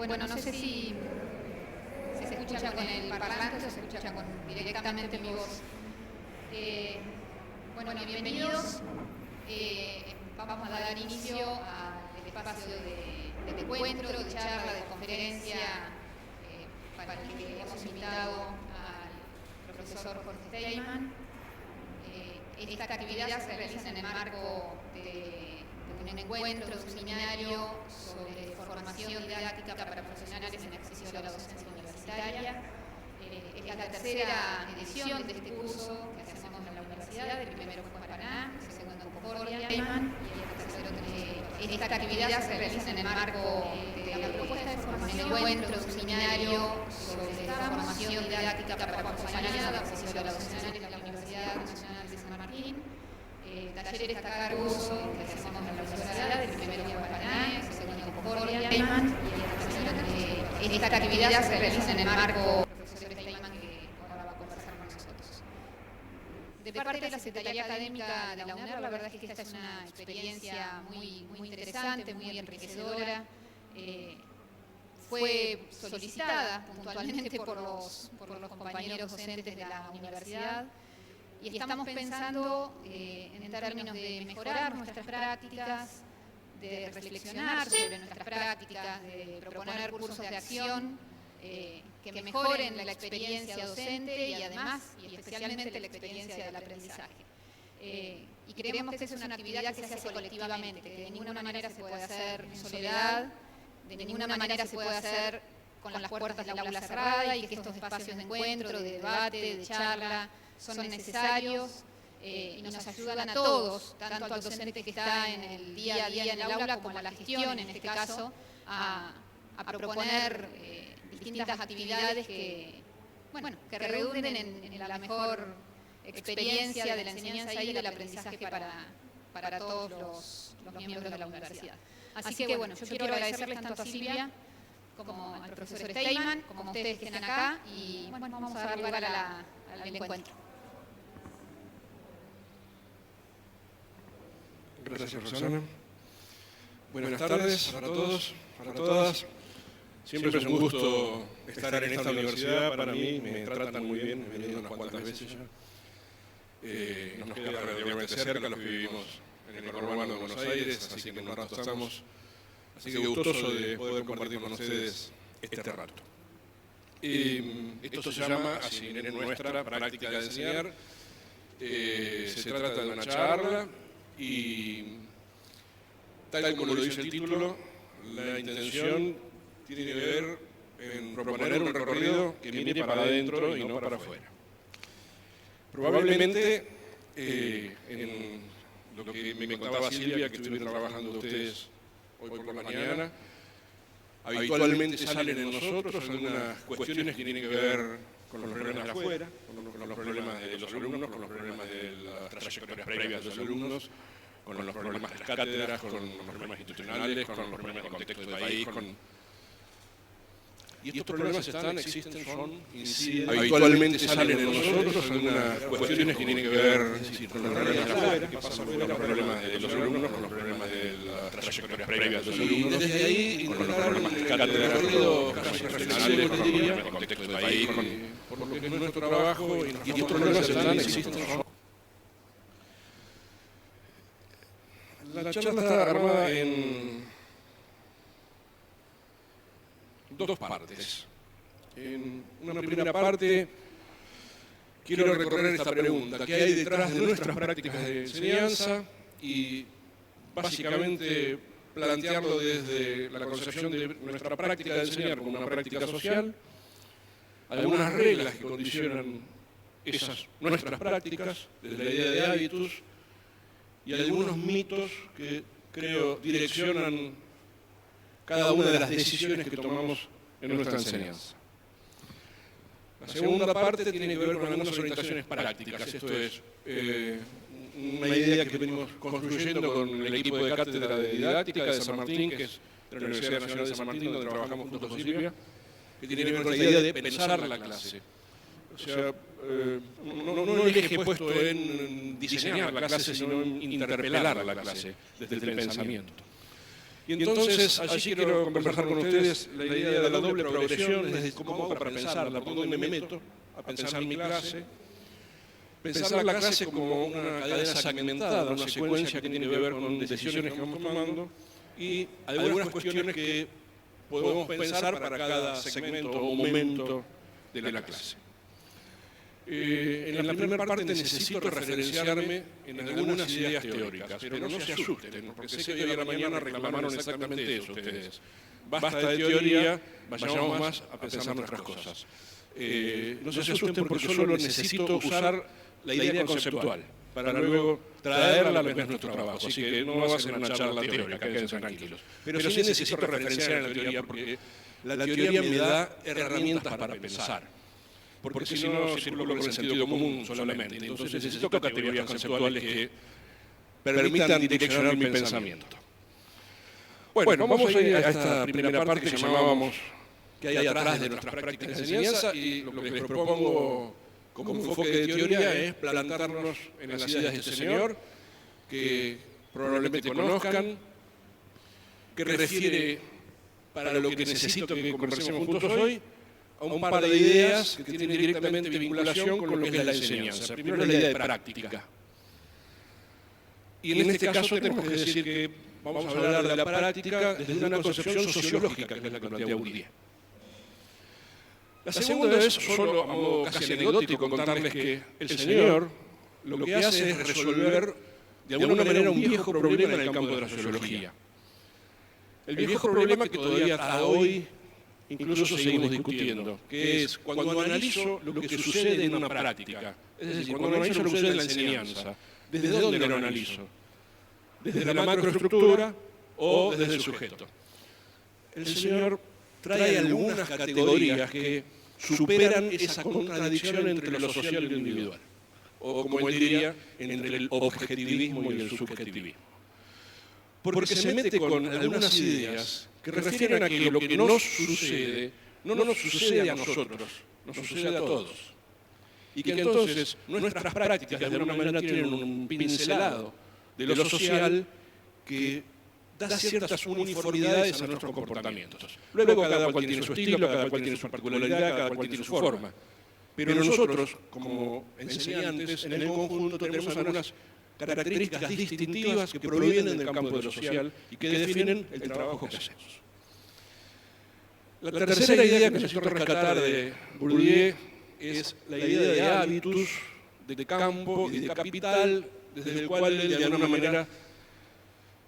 Bueno, no sé si se escucha con el parlante o se escucha directamente mi voz. Bueno, bienvenidos. Vamos a dar inicio al espacio de encuentro, de charla, de conferencia, para el que hemos invitado al profesor Jorge Steinmann. Esta actividad se realiza en el marco de un encuentro, de un seminario sobre formación didáctica para profesionales en ejercicio de la docencia universitaria. Es la tercera edición de este curso que hacemos en la universidad. El primero fue en Paraná, el segundo en Concordia, y el tercero esta actividad se realiza en el marco de la propuesta de formación, un encuentro, un seminario sobre formación didáctica para profesionales en ejercicio de la docencia en la Universidad Nacional de San Martín. Talleres a cargo que hacemos en la universidad, el primero fue en Paraná, el segundo en Concordia, y el tercero esta actividad se realiza en el marco del profesor Steinmann, que ahora va a conversar con nosotros. De parte de la Secretaría Académica de la UNER, la verdad es que esta es una experiencia muy interesante, muy enriquecedora. Fue solicitada puntualmente por los compañeros docentes de la universidad y estamos pensando en términos de mejorar nuestras prácticas, de reflexionar sobre nuestras prácticas, de proponer cursos de acción que mejoren la experiencia docente y además, y especialmente la experiencia del aprendizaje. Y creemos que esa es una actividad que se hace colectivamente, que de ninguna manera se puede hacer en soledad, de ninguna manera se puede hacer con las puertas del aula cerrada, y que estos espacios de encuentro, de debate, de charla, son necesarios y nos ayudan a todos, tanto al docente que está en el día a día en el aula como a la gestión, en este caso, a proponer distintas actividades que redunden en la mejor experiencia de la enseñanza y del aprendizaje para todos los miembros de la universidad. Así que bueno, yo quiero agradecerles tanto a Silvia como al profesor Steinmann, como a ustedes que están acá, y bueno, vamos a dar lugar al encuentro. Gracias, Rosana. Buenas tardes para todos, para todas. Siempre es un gusto estar en esta universidad. Para mí me tratan muy bien, he venido unas cuantas veces ya. Nos queda relativamente cerca los que vivimos en el conurbano de Buenos Aires, así que en un rato estamos. Así que gustoso de poder compartir con ustedes este rato. Esto se llama, así en nuestra práctica de enseñar, se trata de una charla y, tal como lo dice el título, la intención tiene que ver en proponer un recorrido que mire para adentro y no para afuera. Probablemente, en lo que me contaba Silvia, que estuvieron trabajando ustedes hoy por la mañana, habitualmente salen en nosotros algunas cuestiones que tienen que ver con los problemas de afuera, con los problemas de los alumnos, con los problemas de las trayectorias previas de los alumnos, con los problemas de las cátedras, con los problemas institucionales, con los problemas de contexto del país. Y estos problemas existen, inciden. Habitualmente salen en nosotros algunas cuestiones que tienen que ver con los problemas de afuera, que pasan con los problemas de los alumnos, con los problemas de las trayectorias previas de los alumnos. Y desde ahí, con los problemas de cátedras, con los problemas institucionales, con los problemas de contexto del país, por lo que es nuestro trabajo, y estos problemas existen. La charla está armada en dos partes. En una primera parte quiero recorrer esta pregunta: ¿qué hay detrás de nuestras prácticas de enseñanza? Y básicamente plantearlo desde la concepción de nuestra práctica de enseñar como una práctica social, algunas reglas que condicionan esas nuestras prácticas, desde la idea de hábitos, y algunos mitos que creo direccionan cada una de las decisiones que tomamos en nuestra enseñanza. La segunda parte tiene que ver con algunas orientaciones prácticas. Esto es una idea que venimos construyendo con el equipo de cátedra de didáctica de San Martín, que es de la Universidad Nacional de San Martín, donde trabajamos junto con Silvia, que tiene que ver con la idea de pensar la clase. O sea, no el eje puesto en diseñar la clase, sino en interpelar la clase desde el pensamiento. Y entonces allí quiero conversar con ustedes la idea de la doble progresión, es decir, cómo hago para pensarla, por dónde me meto a pensar mi clase. Pensar la clase como una cadena segmentada, una secuencia que tiene que ver con decisiones que vamos tomando y algunas cuestiones que podemos pensar para cada segmento o momento de la clase. En la primera parte necesito referenciarme en algunas ideas teóricas, pero no se asusten, porque sé que hoy a la mañana reclamaron exactamente eso ustedes. Basta de teoría, vayamos más a pensar nuestras cosas. No se asusten porque solo necesito usar la idea conceptual para luego traerla a lo que es nuestro trabajo. Así que no va a ser una charla teórica, quédense tranquilos. Pero sí necesito referenciar en la teoría porque la teoría me da herramientas para pensar. Porque si no, circulo con el sentido común solamente. Entonces necesito categorías conceptuales que permitan direccionar mi pensamiento. Bueno, vamos a ir a esta primera parte que llamábamos "¿Qué hay atrás de nuestras prácticas de enseñanza?" Y lo que les propongo como enfoque de teoría es plantarnos en las ideas de este señor, que probablemente conozcan, que refiere, para lo que necesito que conversemos juntos hoy, a un par de ideas que tienen directamente vinculación con lo que es la enseñanza. Primero la idea de práctica. Y en este caso tenemos que decir que vamos a hablar de la práctica desde una concepción sociológica, que es la que plantea Bourdieu. La segunda es, solo a modo casi anecdótico, contarles que el señor lo que hace es resolver de alguna manera un viejo problema en el campo de la sociología. El viejo problema que todavía hasta hoy incluso seguimos discutiendo, que es cuando analizo lo que sucede en una práctica, es decir, cuando analizo lo que sucede en la enseñanza, ¿desde dónde lo analizo? ¿Desde la macroestructura o desde el sujeto? El señor trae algunas categorías que superan esa contradicción entre lo social y lo individual, o como él diría, entre el objetivismo y el subjetivismo. Porque se mete con algunas ideas que refieren a que lo que nos sucede no nos sucede a nosotros, nos sucede a todos. Y que entonces nuestras prácticas de alguna manera tienen un pincelado de lo social que da ciertas uniformidades a nuestros comportamientos. Luego cada cual tiene su estilo, cada cual tiene su particularidad, cada cual tiene su forma. Pero nosotros, como enseñantes, en el conjunto tenemos algunas características distintivas que provienen del campo de lo social y que definen el trabajo que hacemos. La tercera idea que necesito rescatar de Bourdieu es la idea de hábitus, de campo y de capital, desde el cual él de alguna manera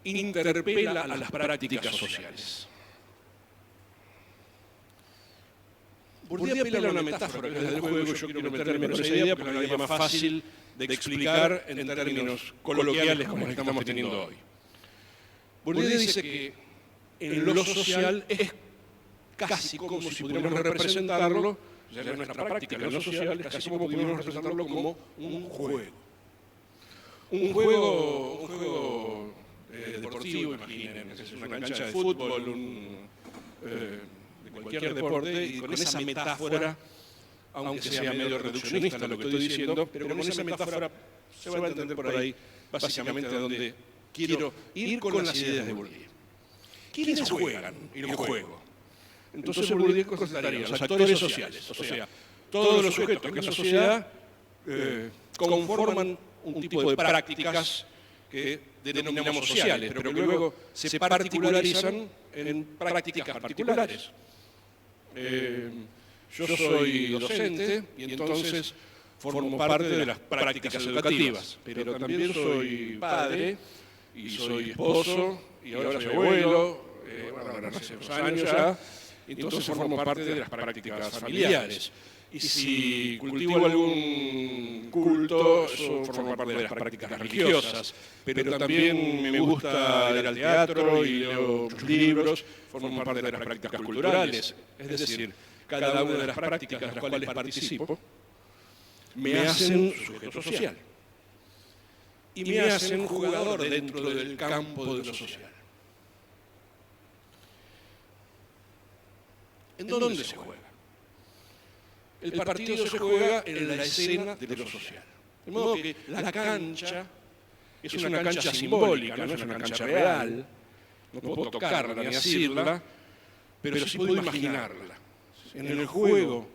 interpela a las prácticas sociales. Bourdieu apela a una metáfora que es del juego. Yo quiero meterme en esa idea porque es la idea más fácil de explicar en términos coloquiales como los que estamos teniendo hoy. Bourdieu dice que en lo social es casi como si pudiéramos representarlo, o sea, nuestra práctica en lo social es casi como pudiéramos representarlo como un juego. Un juego deportivo, imaginen, es una cancha de fútbol, de cualquier deporte, y con esa metáfora, aunque sea medio reduccionista lo que estoy diciendo, pero con esa metáfora se va a entender por ahí básicamente a donde quiero ir con las ideas de Bourdieu. ¿Quiénes juegan el juego? Entonces Bourdieu constataría los actores sociales, o sea, todos los sujetos que en la sociedad conforman un tipo de prácticas que denominamos sociales, pero que luego se particularizan en prácticas particulares. Yo soy docente y entonces formo parte de las prácticas educativas, pero también soy padre y soy esposo y ahora soy abuelo, bueno, hace 2 años ya, entonces formo parte de las prácticas familiares. Y si cultivo algún culto, eso forma parte de las prácticas religiosas. Pero también me gusta ir al teatro y leo muchos libros, forman parte de las prácticas culturales. Es decir, cada una de las prácticas de las cuales participo me hacen sujeto social. Y me hacen jugador dentro del campo de lo social. ¿En dónde se juega? El partido se juega en la escena de lo social. De modo que la cancha es una cancha simbólica, no es una cancha real. no puedo tocarla ni asirla, pero sí puedo imaginarla. En el juego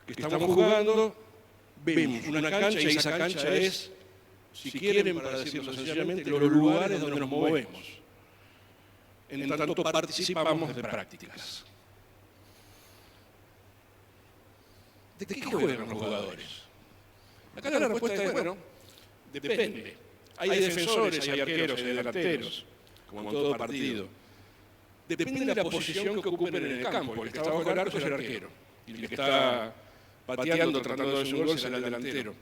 que estamos jugando, vemos una cancha y esa cancha es, si quieren, para decirlo sencillamente, los lugares donde nos movemos. En tanto participamos de prácticas. ¿De qué juegan los jugadores? Acá la respuesta es, bueno, depende. Hay defensores, hay arqueros, hay delanteros, como en todo partido. Depende de la posición que ocupen en el campo. El que está bajo el arco es el arquero. Y el que está pateando, tratando de hacer un gol, será el delantero.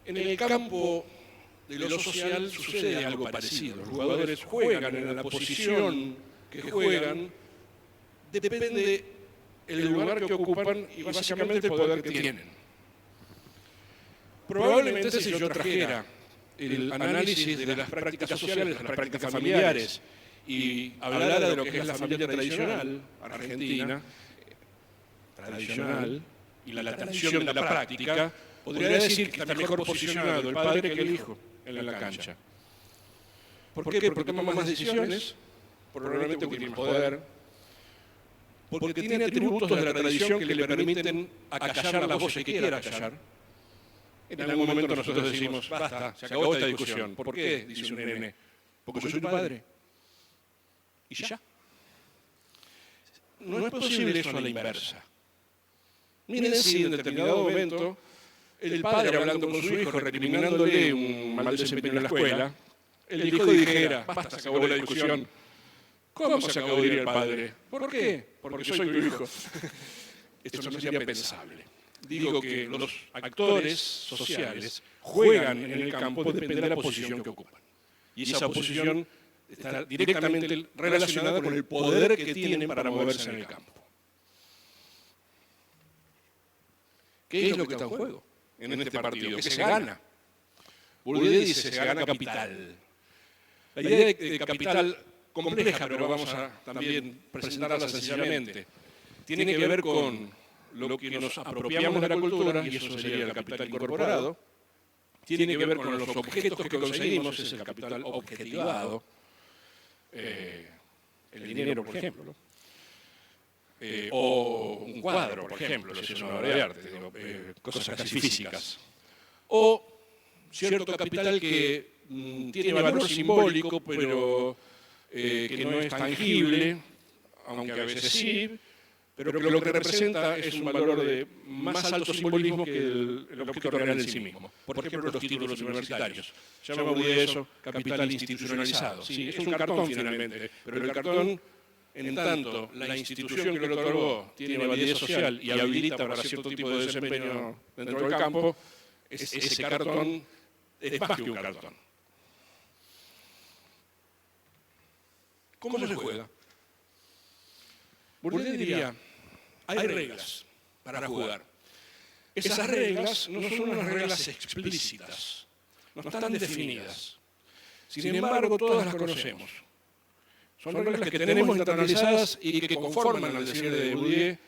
En el campo de lo social sucede algo parecido. Los jugadores juegan en la posición que juegan, depende el lugar que ocupan y básicamente el poder que tienen. Probablemente si yo trajera el análisis de las prácticas sociales, las prácticas familiares, y hablara de lo que es la familia tradicional argentina, tradicional, y la tradición de la práctica, podría decir que está mejor posicionado el padre que el hijo en la cancha. ¿Por qué? Porque toma más decisiones, probablemente tiene más poder, porque tiene atributos de la tradición que le permiten acallar la voz que quiera acallar. En algún momento nosotros decimos, basta, se acabó esta discusión. ¿Por qué? Dice un nene. Porque soy tu padre. Y ya. No es posible eso a la inversa. Miren si en determinado momento el padre hablando con su hijo, recriminándole un mal desempeño en la escuela, el hijo dijera, basta, se acabó la discusión. ¿Cómo se acabó? Diría el padre. ¿Por qué? Porque soy tu hijo. Esto no sería pensable. Digo que los actores sociales juegan en el campo, depende de la posición que ocupan. Y esa posición está directamente relacionada con el poder que tienen para moverse en el campo. ¿Qué es lo que está en juego en este partido? ¿Qué se gana? Bourdieu dice, se gana capital. La idea de capital compleja, pero vamos a también presentarla sencillamente, tiene que ver con lo que nos apropiamos de la cultura, y eso sería el capital incorporado, tiene que ver con los objetos que conseguimos, es el capital objetivado, el dinero, por ejemplo, ¿no? O un cuadro, por ejemplo, si es una obra de arte, cosas casi físicas. O cierto capital que tiene valor simbólico, pero que no es tangible, aunque a veces sí, pero que lo que representa es un valor de más alto simbolismo que el objeto real en sí mismo. Por ejemplo, los títulos universitarios. Llama Bourdieu eso capital institucionalizado. Sí, es un cartón finalmente, pero el cartón, en tanto la institución que lo otorgó tiene validez social y habilita para cierto tipo de desempeño dentro del campo, ese cartón es más que un cartón. ¿Cómo se juega? Bourdieu diría, hay reglas para jugar. Esas reglas no son unas reglas explícitas, no están definidas. Sin embargo, todas las conocemos. Son reglas que tenemos internalizadas y que conforman, al decir de Bourdieu,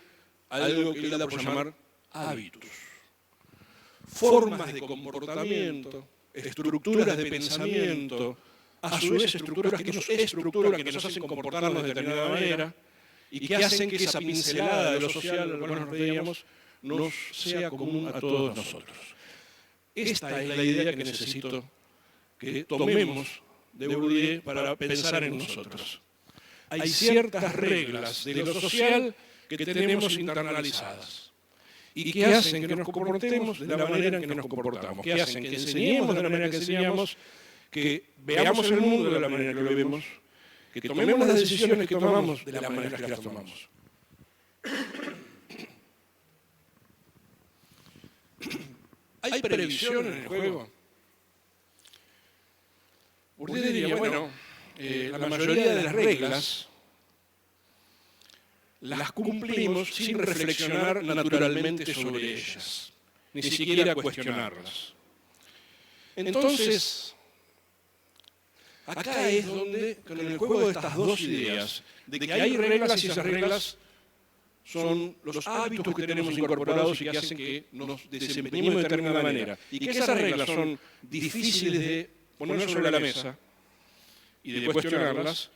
algo que él da por llamar hábitos. Formas de comportamiento, estructuras de pensamiento, a su vez estructuras que nos hacen comportarnos de determinada manera, y que hacen que esa pincelada de lo social a lo cual nos veíamos nos sea común a todos nosotros. Esta es la idea que necesito que tomemos de Bourdieu para pensar en nosotros. Hay ciertas reglas de lo social que tenemos internalizadas y que hacen que nos comportemos de la manera en que nos comportamos, que hacen que enseñemos de la manera que enseñamos, que veamos el mundo de la manera que lo vemos, que tomemos las decisiones que tomamos de la manera que las tomamos. ¿Hay previsión en el juego? Bourdieu diría, bueno, la mayoría de las reglas las cumplimos sin reflexionar naturalmente sobre ellas, ni siquiera cuestionarlas. Entonces, acá es donde, con el juego de estas dos ideas, de que hay reglas y esas reglas son los hábitos que tenemos incorporados y que hacen que nos desempeñemos de determinada manera, y que esas reglas son difíciles de poner sobre la mesa y de cuestionarlas,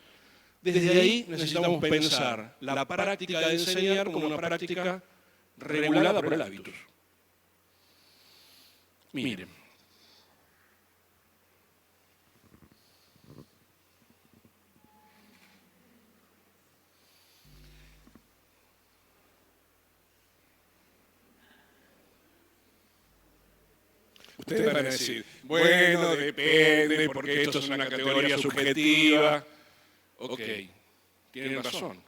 Desde ahí necesitamos pensar la práctica de enseñar como una práctica regulada por el hábitus. Miren. Ustedes van a decir, bueno, depende, porque esto es una categoría subjetiva. Ok, tienen razón.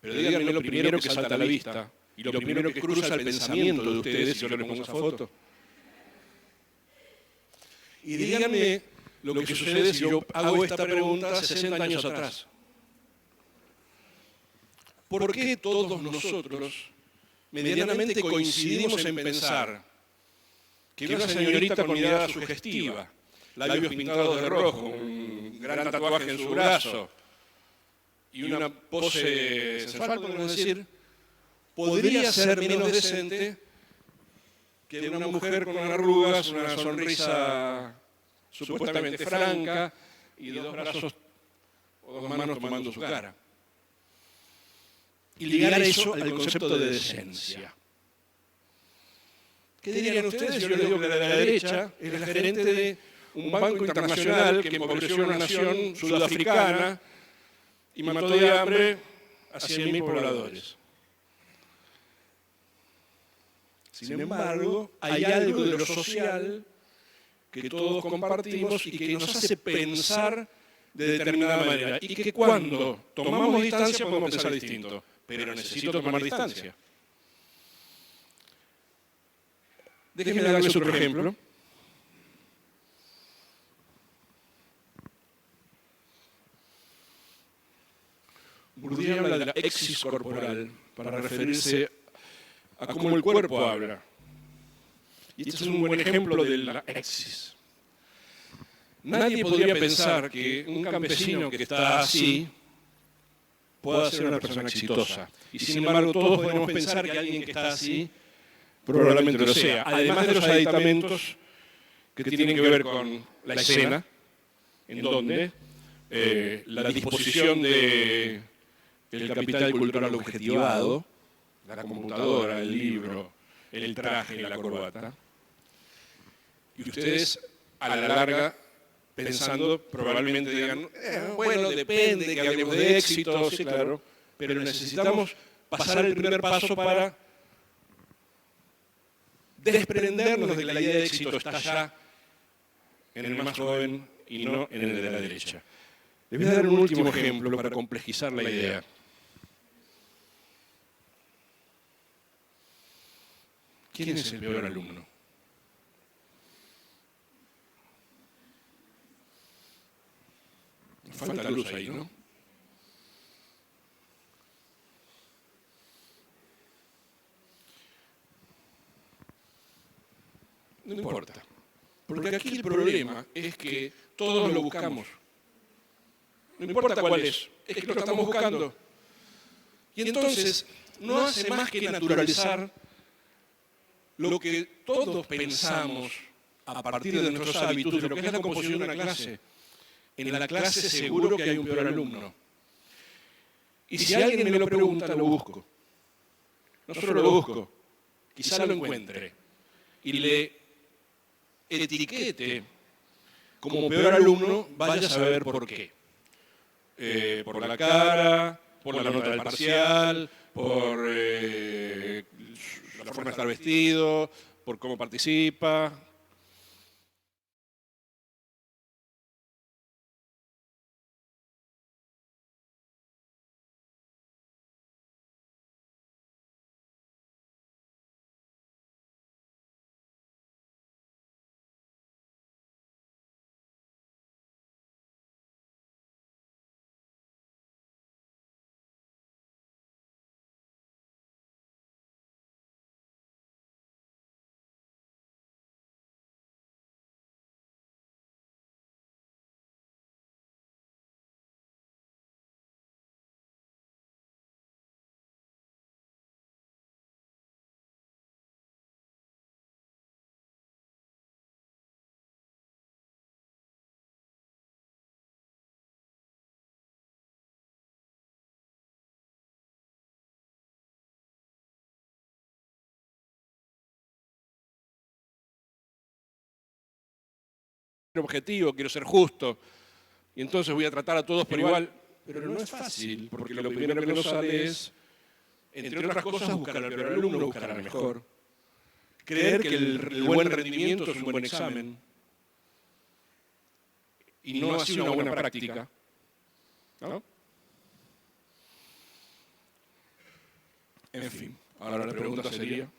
Pero díganme lo primero que salta a la vista y lo primero que cruza el pensamiento de ustedes si yo les pongo esa foto. Y díganme lo que sucede si yo hago esta pregunta 60 años atrás. ¿Por qué todos nosotros medianamente coincidimos en pensar que una señorita con mirada sugestiva, labios pintados de rojo, un gran tatuaje en su brazo y una pose sensual, podemos decir, podría ser menos decente que una mujer con arrugas, una sonrisa supuestamente franca y dos brazos o dos manos tomando su cara? Y ligar eso al concepto de decencia. ¿Qué dirían ustedes? Yo les digo que la derecha es la gerente de un banco internacional que empobreció una nación sudafricana y mató de hambre a 100.000 pobladores. Sin embargo, hay algo de lo social que todos compartimos y que nos hace pensar de determinada manera. Y que cuando tomamos distancia podemos pensar distinto, pero necesito tomar distancia. Déjenme darles otro ejemplo. Bourdieu habla de la exis corporal para referirse a cómo el cuerpo habla. Y este es un buen ejemplo de la exis. Nadie podría pensar que un campesino que está así pueda ser una persona exitosa. Y sin embargo, todos podemos pensar que alguien que está así probablemente lo sea. Además de los aditamentos que tienen que ver con la escena, en donde la disposición del capital cultural objetivado, la computadora, el libro, el traje, la corbata, y ustedes a la larga, pensando, probablemente digan, bueno, depende, que hablemos de éxito, sí, claro, pero necesitamos pasar el primer paso para desprendernos de que la idea de éxito está ya en el más joven y no en el de la derecha. Les voy a dar un último ejemplo para complejizar la idea. ¿Quién es el peor alumno? Falta luz ahí, ¿no? No importa. Porque aquí el problema es que todos lo buscamos. No importa cuál es que lo estamos buscando. Y entonces no hace más que naturalizar lo que todos pensamos a partir de nuestros hábitos de lo que es la composición de una clase. En la clase seguro que hay un peor alumno. Y si alguien me lo pregunta, lo busco. No solo lo busco, quizá lo encuentre. Y le etiquete como peor alumno, vaya a saber por qué. Por la cara, por la nota del parcial, por la forma de estar vestido, por cómo participa. objetivo, quiero ser justo, y entonces voy a tratar a todos por igual. Pero no es fácil, porque lo primero que nos sale es, entre otras cosas, buscar al peor alumno, buscar al mejor. Creer que el buen rendimiento es un buen examen, y no así una buena práctica, ¿no? En fin, ahora la pregunta sería,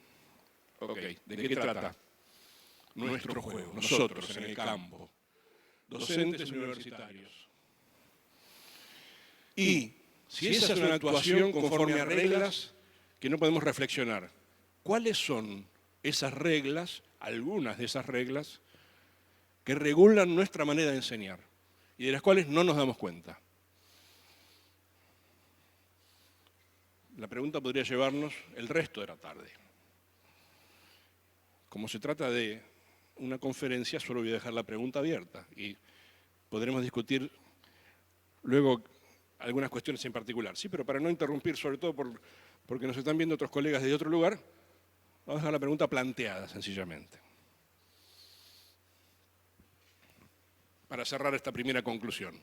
ok, ¿de qué trata nuestro juego, nosotros en el campo, docentes universitarios? Y si esa es una actuación conforme a reglas que no podemos reflexionar, ¿cuáles son esas reglas, algunas de esas reglas, que regulan nuestra manera de enseñar y de las cuales no nos damos cuenta? La pregunta podría llevarnos el resto de la tarde. Como se trata de una conferencia, solo voy a dejar la pregunta abierta y podremos discutir luego algunas cuestiones en particular. Sí, pero para no interrumpir, sobre todo porque nos están viendo otros colegas de otro lugar, vamos a dejar la pregunta planteada, sencillamente. Para cerrar esta primera conclusión.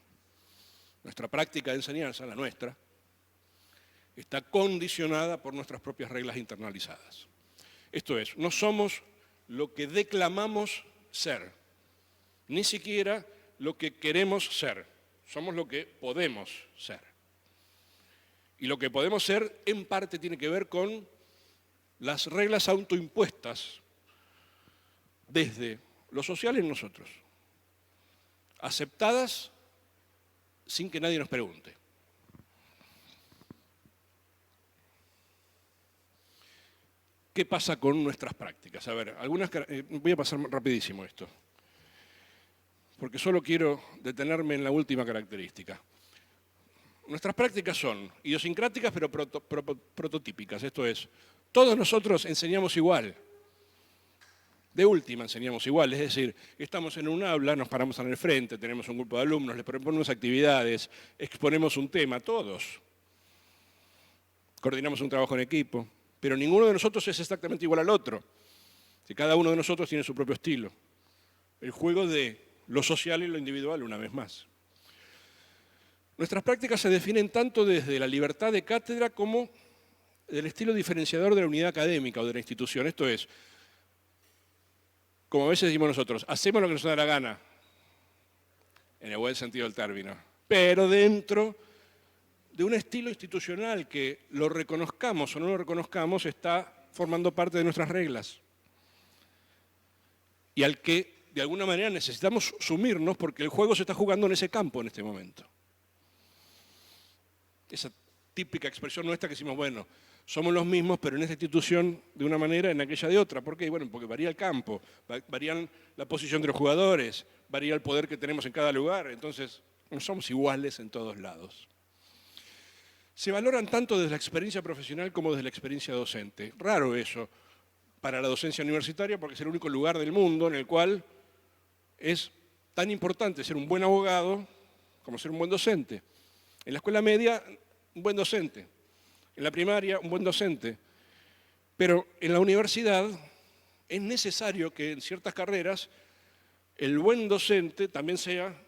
Nuestra práctica de enseñanza, la nuestra, está condicionada por nuestras propias reglas internalizadas. Esto es, no somos lo que declamamos ser, ni siquiera lo que queremos ser. Somos lo que podemos ser. Y lo que podemos ser, en parte, tiene que ver con las reglas autoimpuestas desde lo social en nosotros, aceptadas sin que nadie nos pregunte. ¿Qué pasa con nuestras prácticas? A ver, voy a pasar rapidísimo esto, porque solo quiero detenerme en la última característica. Nuestras prácticas son idiosincráticas pero prototípicas, esto es, todos nosotros enseñamos igual. De última enseñamos igual, es decir, estamos en un aula, nos paramos en el frente, tenemos un grupo de alumnos, les proponemos actividades, exponemos un tema, todos. Coordinamos un trabajo en equipo, pero ninguno de nosotros es exactamente igual al otro. Cada uno de nosotros tiene su propio estilo. El juego de lo social y lo individual, una vez más. Nuestras prácticas se definen tanto desde la libertad de cátedra como del estilo diferenciador de la unidad académica o de la institución. Esto es, como a veces decimos nosotros, hacemos lo que nos da la gana, en el buen sentido del término, pero dentro de un estilo institucional que lo reconozcamos o no lo reconozcamos está formando parte de nuestras reglas y al que de alguna manera necesitamos sumirnos porque el juego se está jugando en ese campo en este momento. Esa típica expresión nuestra que decimos, bueno, somos los mismos, pero en esta institución de una manera, en aquella de otra. ¿Por qué? Bueno, porque varía el campo, varían la posición de los jugadores, varía el poder que tenemos en cada lugar, entonces no somos iguales en todos lados. Se valoran tanto desde la experiencia profesional como desde la experiencia docente. Raro eso para la docencia universitaria porque es el único lugar del mundo en el cual es tan importante ser un buen abogado como ser un buen docente. En la escuela media, un buen docente. En la primaria, un buen docente. Pero en la universidad es necesario que en ciertas carreras el buen docente también sea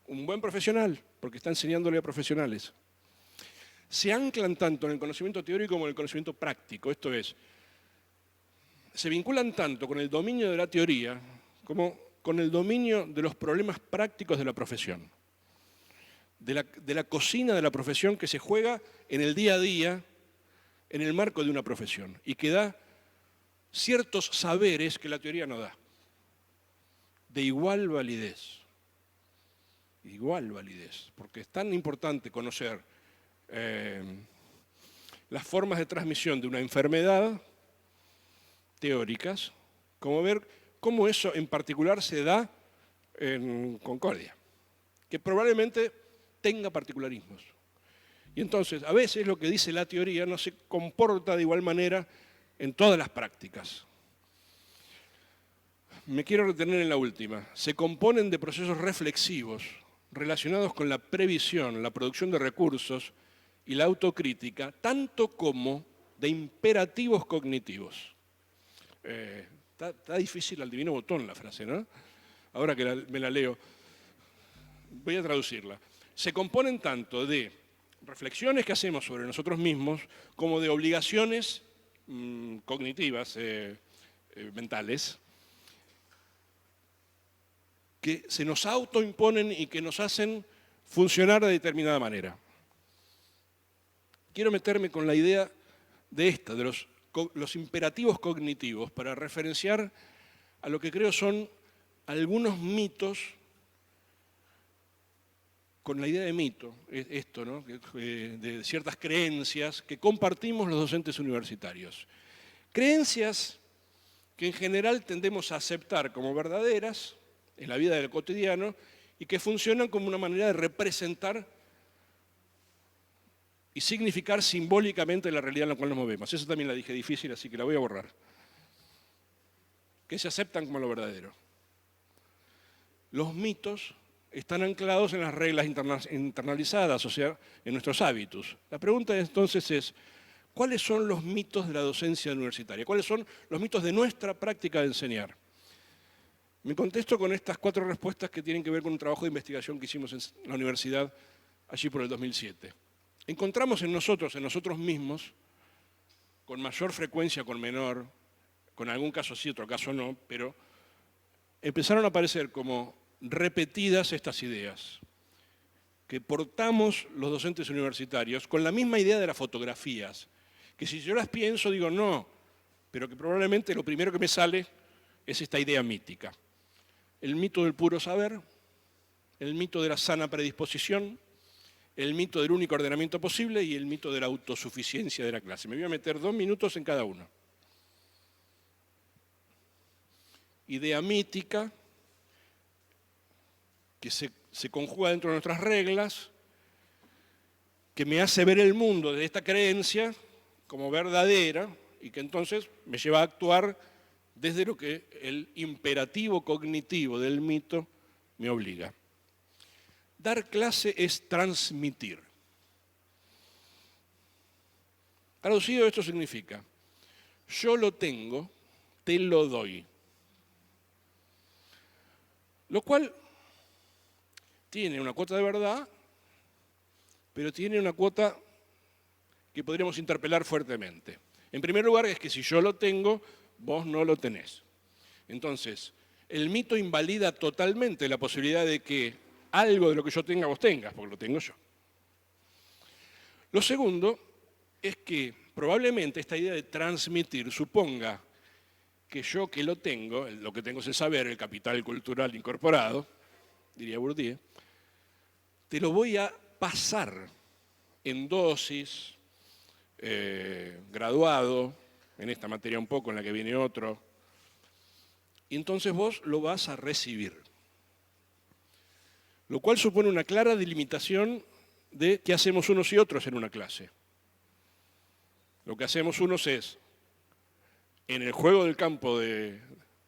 un buen profesional, porque está enseñándole a profesionales. Se anclan tanto en el conocimiento teórico como en el conocimiento práctico. Esto es, se vinculan tanto con el dominio de la teoría como con el dominio de los problemas prácticos de la profesión. De la cocina de la profesión que se juega en el día a día, en el marco de una profesión, y que da ciertos saberes que la teoría no da, de igual validez, porque es tan importante conocer las formas de transmisión de una enfermedad teóricas, como ver cómo eso en particular se da en Concordia, que probablemente tenga particularismos. Y entonces, a veces lo que dice la teoría no se comporta de igual manera en todas las prácticas. Me quiero retener en la última. Se componen de procesos reflexivos relacionados con la previsión, la producción de recursos y la autocrítica, tanto como de imperativos cognitivos. Está difícil al divino botón la frase, ¿no? ahora que me la leo, voy a traducirla. Se componen tanto de reflexiones que hacemos sobre nosotros mismos como de obligaciones cognitivas, mentales, que se nos autoimponen y que nos hacen funcionar de determinada manera. Quiero meterme con la idea de los imperativos cognitivos para referenciar a lo que creo son algunos mitos, con la idea de mito, esto, ¿no? De ciertas creencias que compartimos los docentes universitarios. Creencias que en general tendemos a aceptar como verdaderas en la vida del cotidiano y que funcionan como una manera de representar y significar simbólicamente la realidad en la cual nos movemos. Eso también la dije difícil, así que la voy a borrar. Que se aceptan como lo verdadero. Los mitos están anclados en las reglas internalizadas, o sea, en nuestros hábitos. La pregunta entonces es, ¿cuáles son los mitos de la docencia universitaria? ¿Cuáles son los mitos de nuestra práctica de enseñar? Me contesto con estas 4 respuestas que tienen que ver con un trabajo de investigación que hicimos en la universidad allí por el 2007. Encontramos en nosotros mismos, con mayor frecuencia, con menor, con algún caso sí, otro caso no, pero empezaron a aparecer como repetidas estas ideas que portamos los docentes universitarios con la misma idea de las fotografías, que si yo las pienso digo no, pero que probablemente lo primero que me sale es esta idea mítica. El mito del puro saber, el mito de la sana predisposición, el mito del único ordenamiento posible y el mito de la autosuficiencia de la clase. Me voy a meter 2 minutos en cada uno. Idea mítica, que se conjuga dentro de nuestras reglas, que me hace ver el mundo desde esta creencia como verdadera y que entonces me lleva a actuar desde lo que el imperativo cognitivo del mito me obliga. Dar clase es transmitir. Traducido, esto significa, yo lo tengo, te lo doy. Lo cual tiene una cuota de verdad, pero tiene una cuota que podríamos interpelar fuertemente. En primer lugar, es que si yo lo tengo, vos no lo tenés. Entonces, el mito invalida totalmente la posibilidad de que algo de lo que yo tenga vos tengas, porque lo tengo yo. Lo segundo es que probablemente esta idea de transmitir suponga que yo que lo que tengo es el saber, el capital cultural incorporado, diría Bourdieu, te lo voy a pasar en dosis, graduado, en esta materia un poco, en la que viene otro, y entonces vos lo vas a recibir. Lo cual supone una clara delimitación de qué hacemos unos y otros en una clase. Lo que hacemos unos es, en el juego del campo de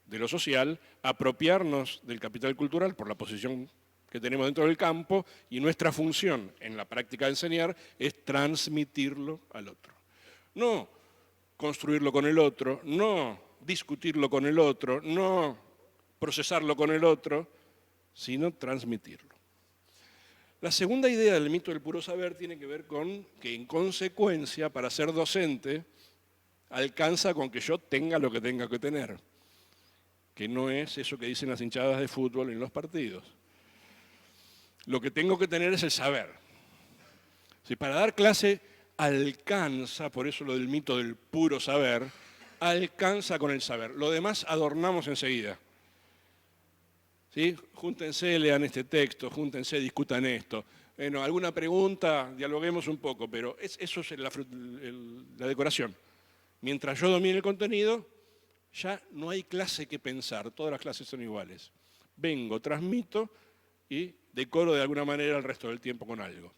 lo social, apropiarnos del capital cultural por la posición que tenemos dentro del campo y nuestra función en la práctica de enseñar es transmitirlo al otro. No construirlo con el otro, no discutirlo con el otro, no procesarlo con el otro, sino transmitirlo. La segunda idea del mito del puro saber tiene que ver con que, en consecuencia, para ser docente, alcanza con que yo tenga lo que tenga que tener, que no es eso que dicen las hinchadas de fútbol en los partidos. Lo que tengo que tener es el saber. Si para dar clase alcanza, por eso lo del mito del puro saber, alcanza con el saber. Lo demás adornamos enseguida. ¿Sí? Júntense, lean este texto, júntense, discutan esto. Bueno, alguna pregunta, dialoguemos un poco, pero eso es la decoración. Mientras yo domine el contenido, ya no hay clase que pensar, todas las clases son iguales. Vengo, transmito y decoro de alguna manera el resto del tiempo con algo.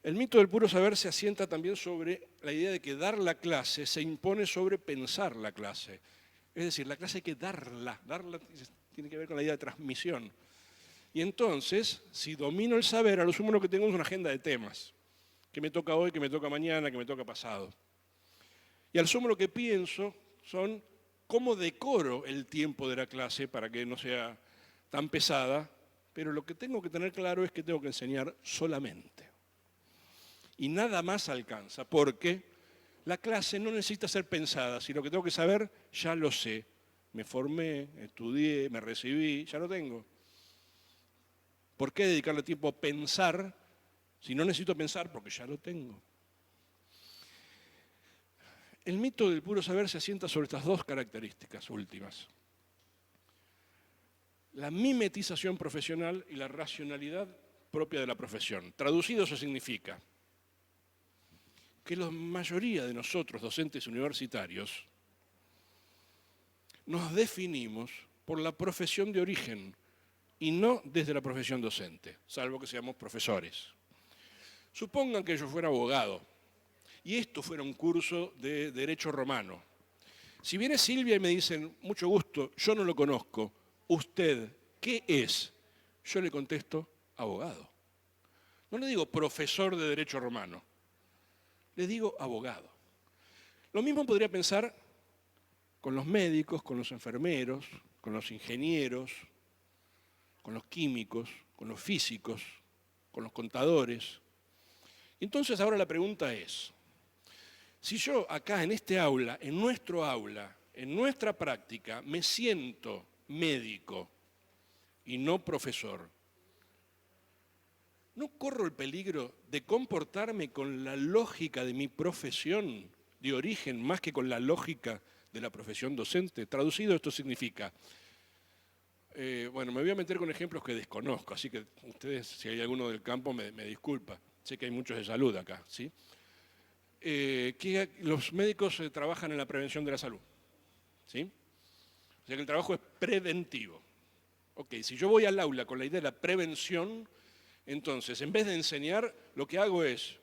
El mito del puro saber se asienta también sobre la idea de que dar la clase se impone sobre pensar la clase. Es decir, la clase hay que darla tiene que ver con la idea de transmisión. Y entonces, si domino el saber, a lo sumo lo que tengo es una agenda de temas, que me toca hoy, que me toca mañana, que me toca pasado. Y al sumo lo que pienso son cómo decoro el tiempo de la clase para que no sea tan pesada, pero lo que tengo que tener claro es que tengo que enseñar solamente. Y nada más alcanza, porque la clase no necesita ser pensada. Si lo que tengo que saber, ya lo sé. Me formé, estudié, me recibí, ya lo tengo. ¿Por qué dedicarle tiempo a pensar si no necesito pensar? Porque ya lo tengo. El mito del puro saber se asienta sobre estas dos características últimas: la mimetización profesional y la racionalidad propia de la profesión. Traducido, eso significa que la mayoría de nosotros, docentes universitarios, nos definimos por la profesión de origen y no desde la profesión docente, salvo que seamos profesores. Supongan que yo fuera abogado y esto fuera un curso de Derecho Romano. Si viene Silvia y me dicen, mucho gusto, yo no lo conozco, ¿usted qué es? Yo le contesto, abogado. No le digo profesor de Derecho Romano, le digo abogado. Lo mismo podría pensar con los médicos, con los enfermeros, con los ingenieros, con los químicos, con los físicos, con los contadores. Entonces ahora la pregunta es, si yo acá en este aula, en nuestro aula, en nuestra práctica, me siento médico y no profesor, ¿no corro el peligro de comportarme con la lógica de mi profesión de origen más que con la lógica de la profesión docente? Traducido, esto significa, bueno, me voy a meter con ejemplos que desconozco, así que ustedes, si hay alguno del campo, me disculpa. Sé que hay muchos de salud acá, ¿sí? Que los médicos trabajan en la prevención de la salud, ¿sí? O sea que el trabajo es preventivo. Ok, si yo voy al aula con la idea de la prevención, entonces, en vez de enseñar, lo que hago es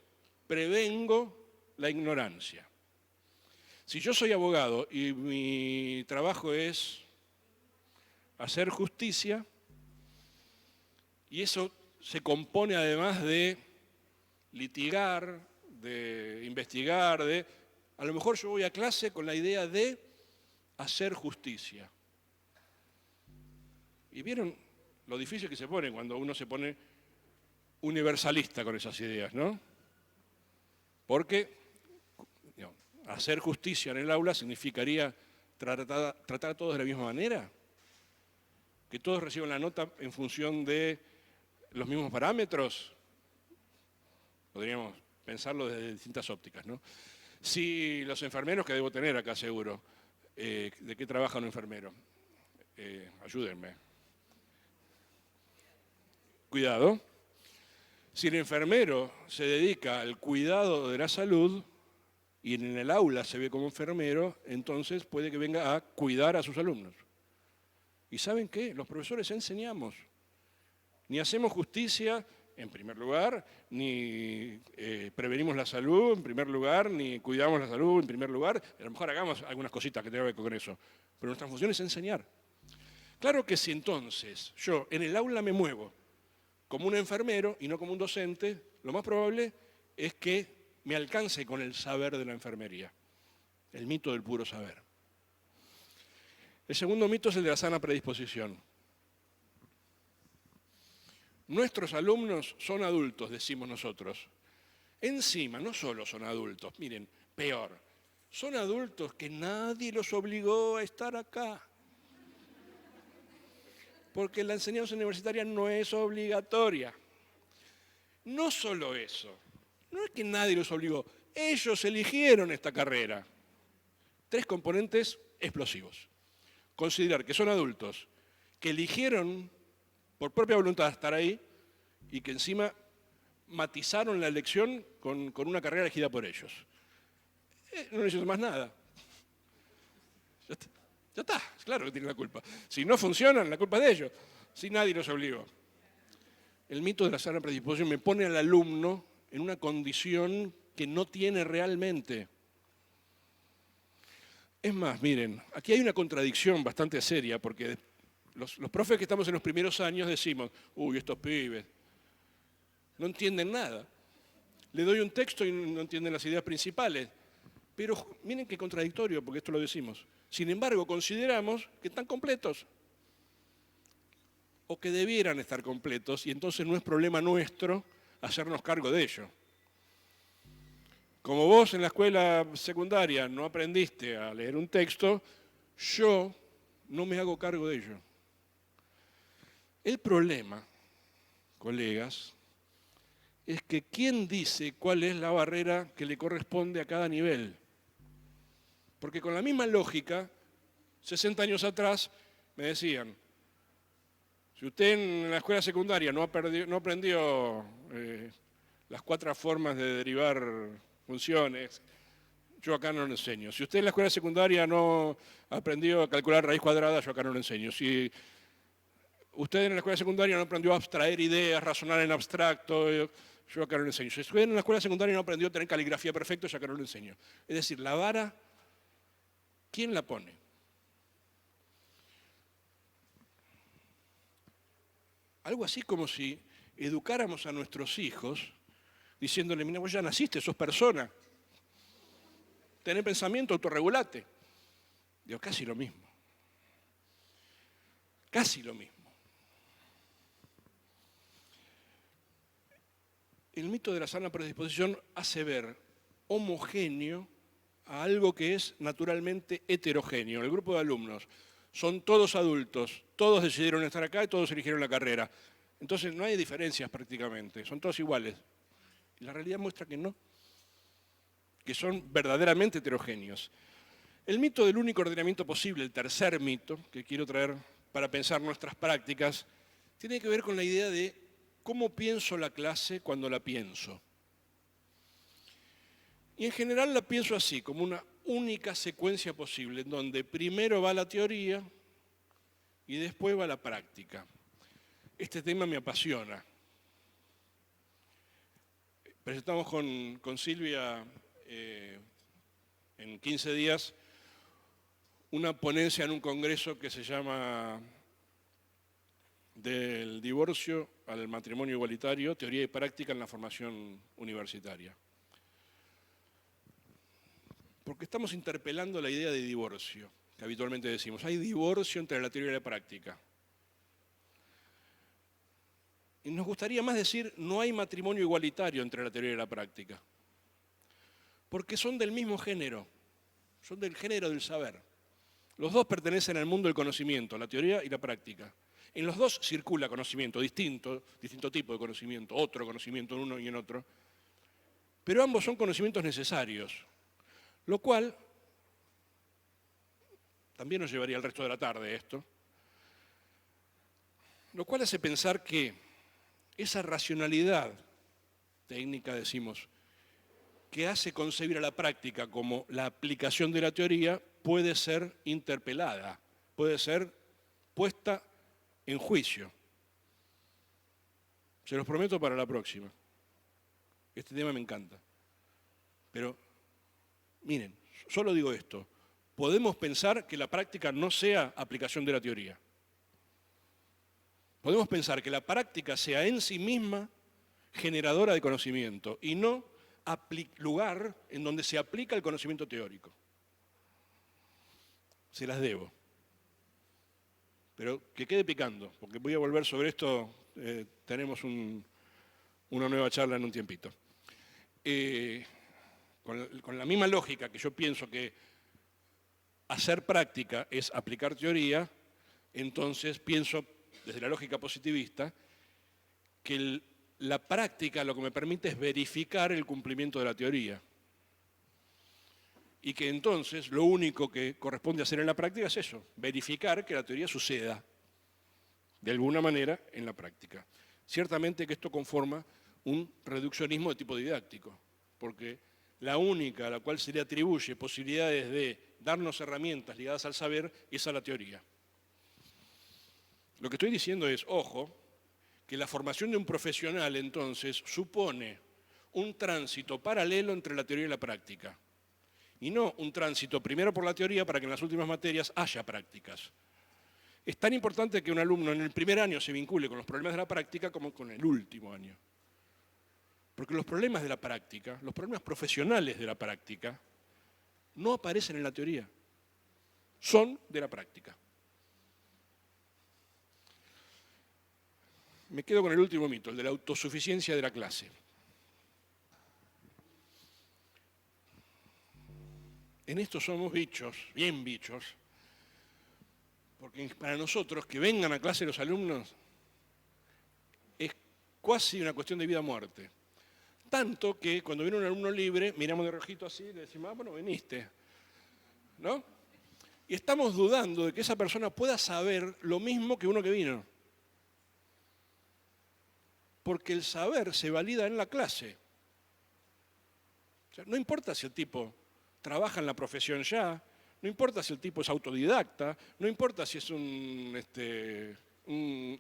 prevengo la ignorancia. Si yo soy abogado y mi trabajo es hacer justicia, y eso se compone además de litigar, de investigar, a lo mejor yo voy a clase con la idea de hacer justicia. ¿Y vieron lo difícil que se pone cuando uno se pone universalista con esas ideas, no? Porque hacer justicia en el aula significaría tratar a todos de la misma manera, que todos reciban la nota en función de los mismos parámetros. Podríamos pensarlo desde distintas ópticas, ¿no? Si los enfermeros, que debo tener acá seguro, ¿de qué trabaja un enfermero? Ayúdenme. Cuidado. Si el enfermero se dedica al cuidado de la salud y en el aula se ve como enfermero, entonces puede que venga a cuidar a sus alumnos. ¿Y saben qué? Los profesores enseñamos. Ni hacemos justicia, en primer lugar, ni prevenimos la salud, en primer lugar, ni cuidamos la salud, en primer lugar. A lo mejor hagamos algunas cositas que tengan que ver con eso. Pero nuestra función es enseñar. Claro que si entonces yo en el aula me muevo como un enfermero y no como un docente, lo más probable es que me alcance con el saber de la enfermería, el mito del puro saber. El segundo mito es el de la sana predisposición. Nuestros alumnos son adultos, decimos nosotros. Encima, no solo son adultos, miren, peor, son adultos que nadie los obligó a estar acá. Porque la enseñanza universitaria no es obligatoria. No solo eso, no es que nadie los obligó, ellos eligieron esta carrera. 3 componentes explosivos. Considerar que son adultos, que eligieron por propia voluntad estar ahí y que encima matizaron la elección con una carrera elegida por ellos. No necesito más nada. Ya está, claro que tienen la culpa. Si no funcionan, la culpa es de ellos. Si nadie los obligó. El mito de la sana predisposición me pone al alumno en una condición que no tiene realmente. Es más, miren, aquí hay una contradicción bastante seria, porque los profes que estamos en los primeros años decimos, uy, estos pibes no entienden nada. Le doy un texto y no entienden las ideas principales. Pero miren qué contradictorio, porque esto lo decimos. Sin embargo, consideramos que están completos o que debieran estar completos y entonces no es problema nuestro hacernos cargo de ello. Como vos en la escuela secundaria no aprendiste a leer un texto, yo no me hago cargo de ello. El problema, colegas, es que ¿quién dice cuál es la barrera que le corresponde a cada nivel? Porque con la misma lógica, 60 años atrás me decían, si usted en la escuela secundaria no aprendió las 4 formas de derivar funciones, yo acá no lo enseño. Si usted en la escuela secundaria no aprendió a calcular raíz cuadrada, yo acá no lo enseño. Si usted en la escuela secundaria no aprendió a abstraer ideas, razonar en abstracto, yo acá no lo enseño. Si usted en la escuela secundaria no aprendió a tener caligrafía perfecta, yo acá no lo enseño. Es decir, la vara, ¿quién la pone? Algo así como si educáramos a nuestros hijos diciéndole, mira, vos ya naciste, sos persona, tenés pensamiento, autorregulate. Digo, casi lo mismo. Casi lo mismo. El mito de la sana predisposición hace ver homogéneo a algo que es naturalmente heterogéneo. El grupo de alumnos son todos adultos, todos decidieron estar acá y todos eligieron la carrera. Entonces no hay diferencias prácticamente, son todos iguales. Y la realidad muestra que no, que son verdaderamente heterogéneos. El mito del único ordenamiento posible, el tercer mito que quiero traer para pensar nuestras prácticas, tiene que ver con la idea de cómo pienso la clase cuando la pienso. Y en general la pienso así, como una única secuencia posible, en donde primero va la teoría y después va la práctica. Este tema me apasiona. Presentamos con Silvia en 15 días una ponencia en un congreso que se llama Del divorcio al matrimonio igualitario, teoría y práctica en la formación universitaria. Porque estamos interpelando la idea de divorcio, que habitualmente decimos. Hay divorcio entre la teoría y la práctica. Y nos gustaría más decir, no hay matrimonio igualitario entre la teoría y la práctica. Porque son del mismo género, son del género del saber. Los dos pertenecen al mundo del conocimiento, la teoría y la práctica. En los dos circula conocimiento, distinto tipo de conocimiento, otro conocimiento en uno y en otro. Pero ambos son conocimientos necesarios, lo cual también nos llevaría el resto de la tarde esto, lo cual hace pensar que esa racionalidad técnica, decimos, que hace concebir a la práctica como la aplicación de la teoría, puede ser interpelada, puede ser puesta en juicio. Se los prometo para la próxima. Este tema me encanta. Pero, miren, solo digo esto. Podemos pensar que la práctica no sea aplicación de la teoría. Podemos pensar que la práctica sea en sí misma generadora de conocimiento y no lugar en donde se aplica el conocimiento teórico. Se las debo. Pero que quede picando, porque voy a volver sobre esto, tenemos una nueva charla en un tiempito. Con la misma lógica que yo pienso que hacer práctica es aplicar teoría, entonces pienso, desde la lógica positivista, que la práctica lo que me permite es verificar el cumplimiento de la teoría. Y que entonces lo único que corresponde hacer en la práctica es eso, verificar que la teoría suceda de alguna manera en la práctica. Ciertamente que esto conforma un reduccionismo de tipo didáctico, porque la única a la cual se le atribuye posibilidades de darnos herramientas ligadas al saber es a la teoría. Lo que estoy diciendo es, ojo, que la formación de un profesional entonces supone un tránsito paralelo entre la teoría y la práctica. Y no un tránsito primero por la teoría para que en las últimas materias haya prácticas. Es tan importante que un alumno en el primer año se vincule con los problemas de la práctica como con el último año. Porque los problemas de la práctica, los problemas profesionales de la práctica, no aparecen en la teoría, son de la práctica. Me quedo con el último mito, el de la autosuficiencia de la clase. En esto somos bichos, bien bichos, porque para nosotros que vengan a clase los alumnos es casi una cuestión de vida o muerte. Tanto que cuando viene un alumno libre, miramos de rojito así y le decimos, bueno, viniste, ¿no? Y estamos dudando de que esa persona pueda saber lo mismo que uno que vino. Porque el saber se valida en la clase. O sea, no importa si el tipo trabaja en la profesión ya, no importa si el tipo es autodidacta, no importa si es un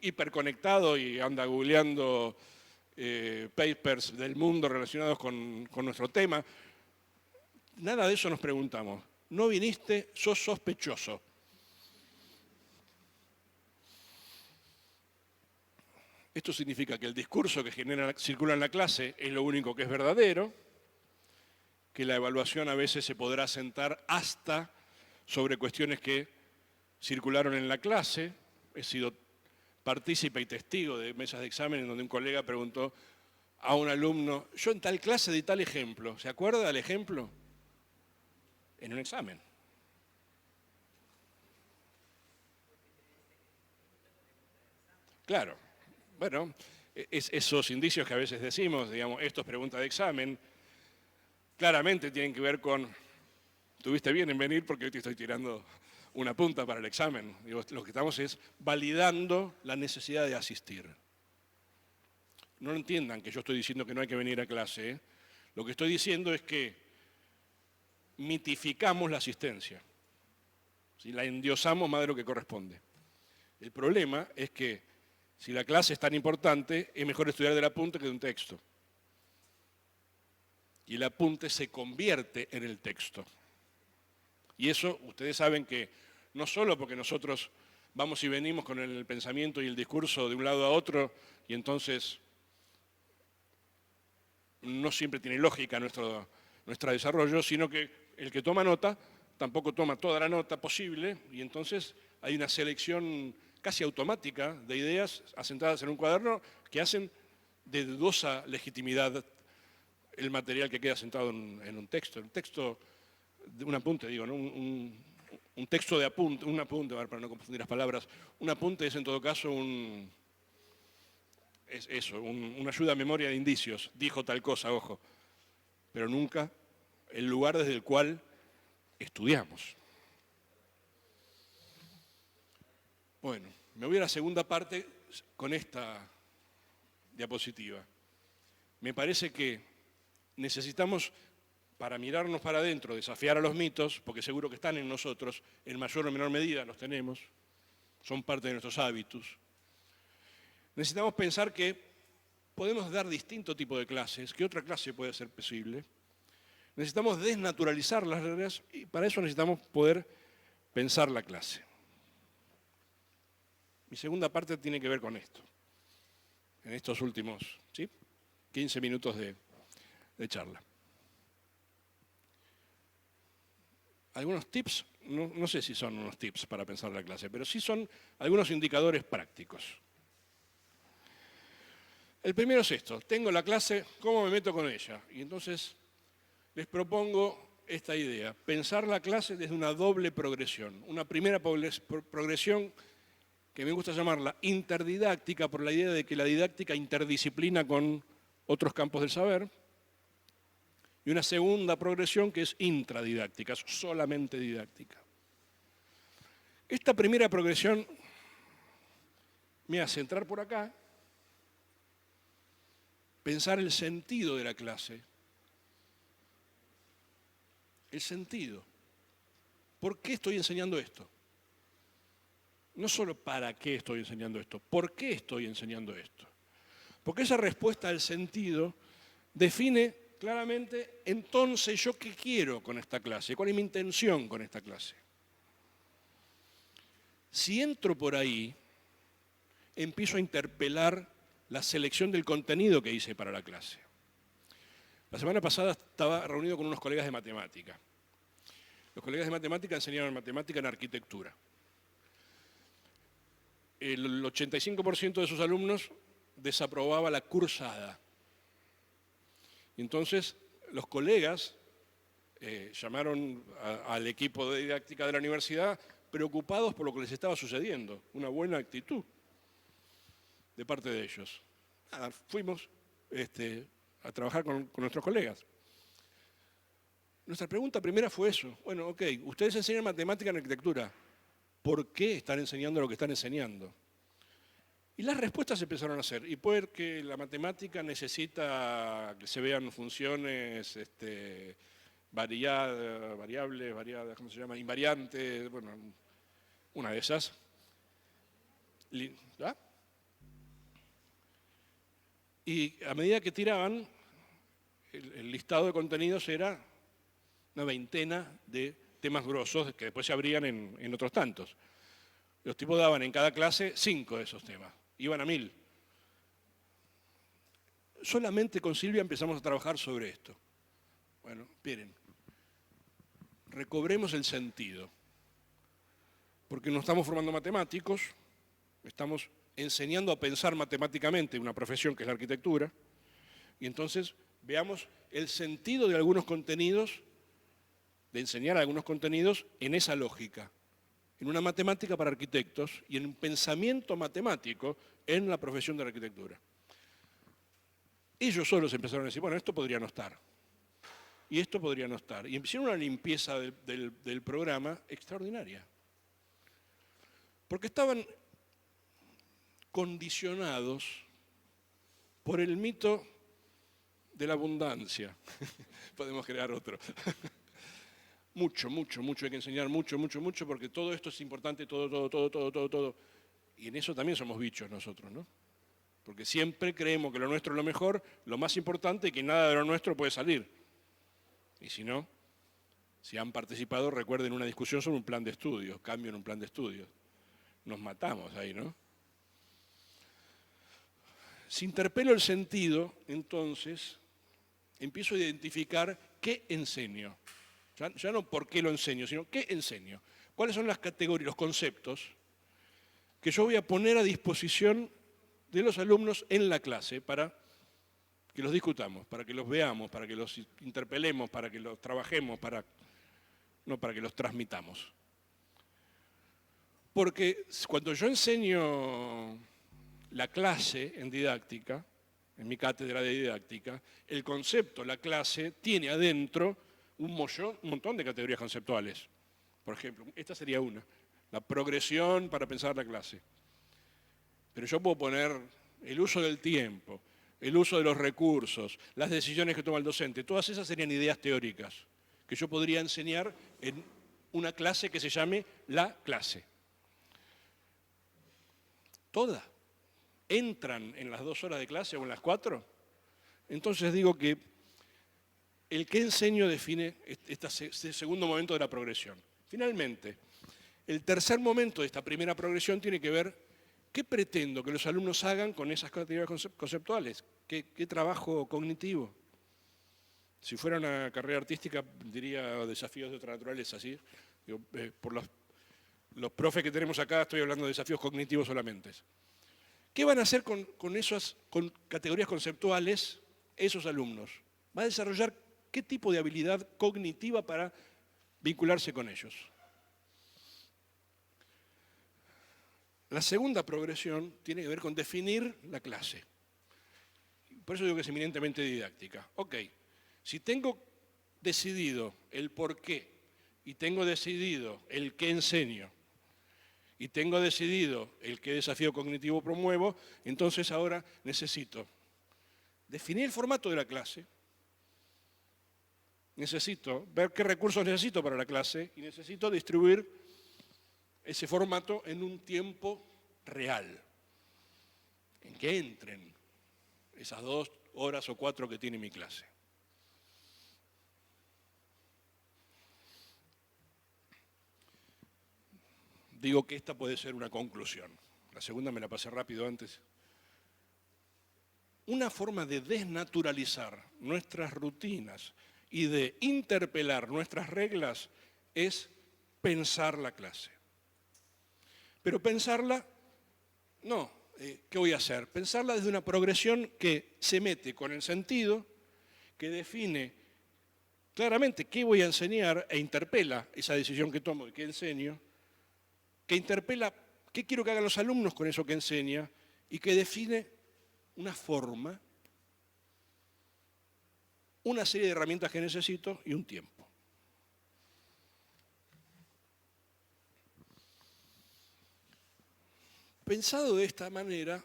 hiperconectado y anda googleando papers del mundo relacionados con nuestro tema. Nada de eso nos preguntamos. No viniste, sos sospechoso. Esto significa que el discurso que circula en la clase es lo único que es verdadero, que la evaluación a veces se podrá sentar hasta sobre cuestiones que circularon en la clase. He sido partícipe y testigo de mesas de examen en donde un colega preguntó a un alumno, yo en tal clase di tal ejemplo, ¿se acuerda del ejemplo? En un examen. Claro, bueno, esos indicios que a veces decimos, digamos, esto es pregunta de examen, claramente tienen que ver con, tuviste bien en venir porque hoy te estoy tirando una punta para el examen. Digo, lo que estamos es validando la necesidad de asistir. No entiendan que yo estoy diciendo que no hay que venir a clase, ¿eh? Lo que estoy diciendo es que mitificamos la asistencia. ¿Sí? La endiosamos más de lo que corresponde. El problema es que si la clase es tan importante, es mejor estudiar del apunte que de un texto. Y el apunte se convierte en el texto. Y eso ustedes saben que no solo porque nosotros vamos y venimos con el pensamiento y el discurso de un lado a otro y entonces no siempre tiene lógica nuestro desarrollo, sino que el que toma nota tampoco toma toda la nota posible y entonces hay una selección casi automática de ideas asentadas en un cuaderno que hacen de dudosa legitimidad el material que queda sentado en un texto. Un texto, un apunte, digo, ¿no? Un texto de apunte, un apunte, para no confundir las palabras, un apunte es en todo caso una ayuda a memoria de indicios, dijo tal cosa, ojo, pero nunca el lugar desde el cual estudiamos. Bueno, me voy a la segunda parte con esta diapositiva. Me parece que necesitamos, para mirarnos para adentro, desafiar a los mitos, porque seguro que están en nosotros, en mayor o menor medida los tenemos, son parte de nuestros hábitos. Necesitamos pensar que podemos dar distinto tipo de clases, que otra clase puede ser posible. Necesitamos desnaturalizar las reglas y para eso necesitamos poder pensar la clase. Mi segunda parte tiene que ver con esto, en estos últimos 15 minutos de charla. Algunos tips, no sé si son unos tips para pensar la clase, pero sí son algunos indicadores prácticos. El primero es esto, tengo la clase, ¿cómo me meto con ella? Y entonces les propongo esta idea, pensar la clase desde una doble progresión. Una primera progresión que me gusta llamarla interdidáctica, por la idea de que la didáctica interdisciplina con otros campos del saber, y una segunda progresión que es intradidáctica, solamente didáctica. Esta primera progresión me hace entrar por acá, pensar el sentido de la clase. El sentido. ¿Por qué estoy enseñando esto? No solo para qué estoy enseñando esto, ¿por qué estoy enseñando esto? Porque esa respuesta al sentido define claramente entonces yo qué quiero con esta clase, cuál es mi intención con esta clase. Si entro por ahí, empiezo a interpelar la selección del contenido que hice para la clase. La semana pasada estaba reunido con unos colegas de matemática Los colegas de matemática enseñaban matemática en arquitectura. El 85% de sus alumnos desaprobaba la cursada. Y entonces los colegas llamaron al equipo de didáctica de la universidad preocupados por lo que les estaba sucediendo. Una buena actitud de parte de ellos. Nada, fuimos a trabajar con nuestros colegas. Nuestra pregunta primera fue eso. Bueno, ok, ustedes enseñan matemática en arquitectura. ¿Por qué están enseñando lo que están enseñando? Y las respuestas se empezaron a hacer. Y porque la matemática necesita que se vean funciones variables, variadas, ¿cómo se llama? Invariantes, bueno, una de esas. ¿Ah? Y a medida que tiraban, el listado de contenidos era una veintena de temas grosos que después se abrían en otros tantos. Los tipos daban en cada clase 5 de esos temas, iban a 1000. Solamente con Silvia empezamos a trabajar sobre esto. Bueno, miren, recobremos el sentido, porque no estamos formando matemáticos, estamos enseñando a pensar matemáticamente una profesión que es la arquitectura, y entonces veamos el sentido de algunos contenidos, de enseñar algunos contenidos en esa lógica, en una matemática para arquitectos y en un pensamiento matemático en la profesión de la arquitectura. Ellos solos empezaron a decir, bueno, esto podría no estar, y esto podría no estar. Y hicieron una limpieza del programa extraordinaria. Porque estaban condicionados por el mito de la abundancia. Podemos crear otro. Mucho hay que enseñar, mucho, porque todo esto es importante, todo. Y en eso también somos bichos nosotros, ¿no? Porque siempre creemos que lo nuestro es lo mejor, lo más importante y que nada de lo nuestro puede salir. Y si no, si han participado, recuerden una discusión sobre un plan de estudios, cambio en un plan de estudios. Nos matamos ahí, ¿no? Si interpelo el sentido, entonces, empiezo a identificar qué enseño. Ya no por qué lo enseño, sino qué enseño. ¿Cuáles son las categorías, los conceptos que yo voy a poner a disposición de los alumnos en la clase para que los discutamos, para que los veamos, para que los interpelemos, para que los trabajemos, no para que los transmitamos? Porque cuando yo enseño la clase en didáctica, en mi cátedra de didáctica, el concepto, la clase, tiene adentro un montón de categorías conceptuales. Por ejemplo, esta sería una, la progresión para pensar la clase. Pero yo puedo poner el uso del tiempo, el uso de los recursos, las decisiones que toma el docente, todas esas serían ideas teóricas que yo podría enseñar en una clase que se llame la clase. Todas entran en las 2 horas de clase o en las 4. Entonces digo que el que enseño define este segundo momento de la progresión. Finalmente, el tercer momento de esta primera progresión tiene que ver qué pretendo que los alumnos hagan con esas categorías conceptuales, qué trabajo cognitivo. Si fuera una carrera artística diría desafíos de otra naturaleza, ¿sí? Digo, por los profes que tenemos acá estoy hablando de desafíos cognitivos solamente. ¿Qué van a hacer con categorías conceptuales esos alumnos? ¿Va a desarrollar qué tipo de habilidad cognitiva para vincularse con ellos? La segunda progresión tiene que ver con definir la clase. Por eso digo que es eminentemente didáctica. Ok, si tengo decidido el por qué y tengo decidido el qué enseño y tengo decidido el qué desafío cognitivo promuevo, entonces ahora necesito definir el formato de la clase, necesito ver qué recursos necesito para la clase y necesito distribuir ese formato en un tiempo real, en que entren esas 2 horas o 4 que tiene mi clase. Digo que esta puede ser una conclusión. La segunda me la pasé rápido antes. Una forma de desnaturalizar nuestras rutinas y de interpelar nuestras reglas es pensar la clase. Pero pensarla, no, ¿qué voy a hacer? Pensarla desde una progresión que se mete con el sentido, que define claramente qué voy a enseñar e interpela esa decisión que tomo de qué enseño, que interpela qué quiero que hagan los alumnos con eso que enseña y que define una forma, una serie de herramientas que necesito y un tiempo. Pensado de esta manera,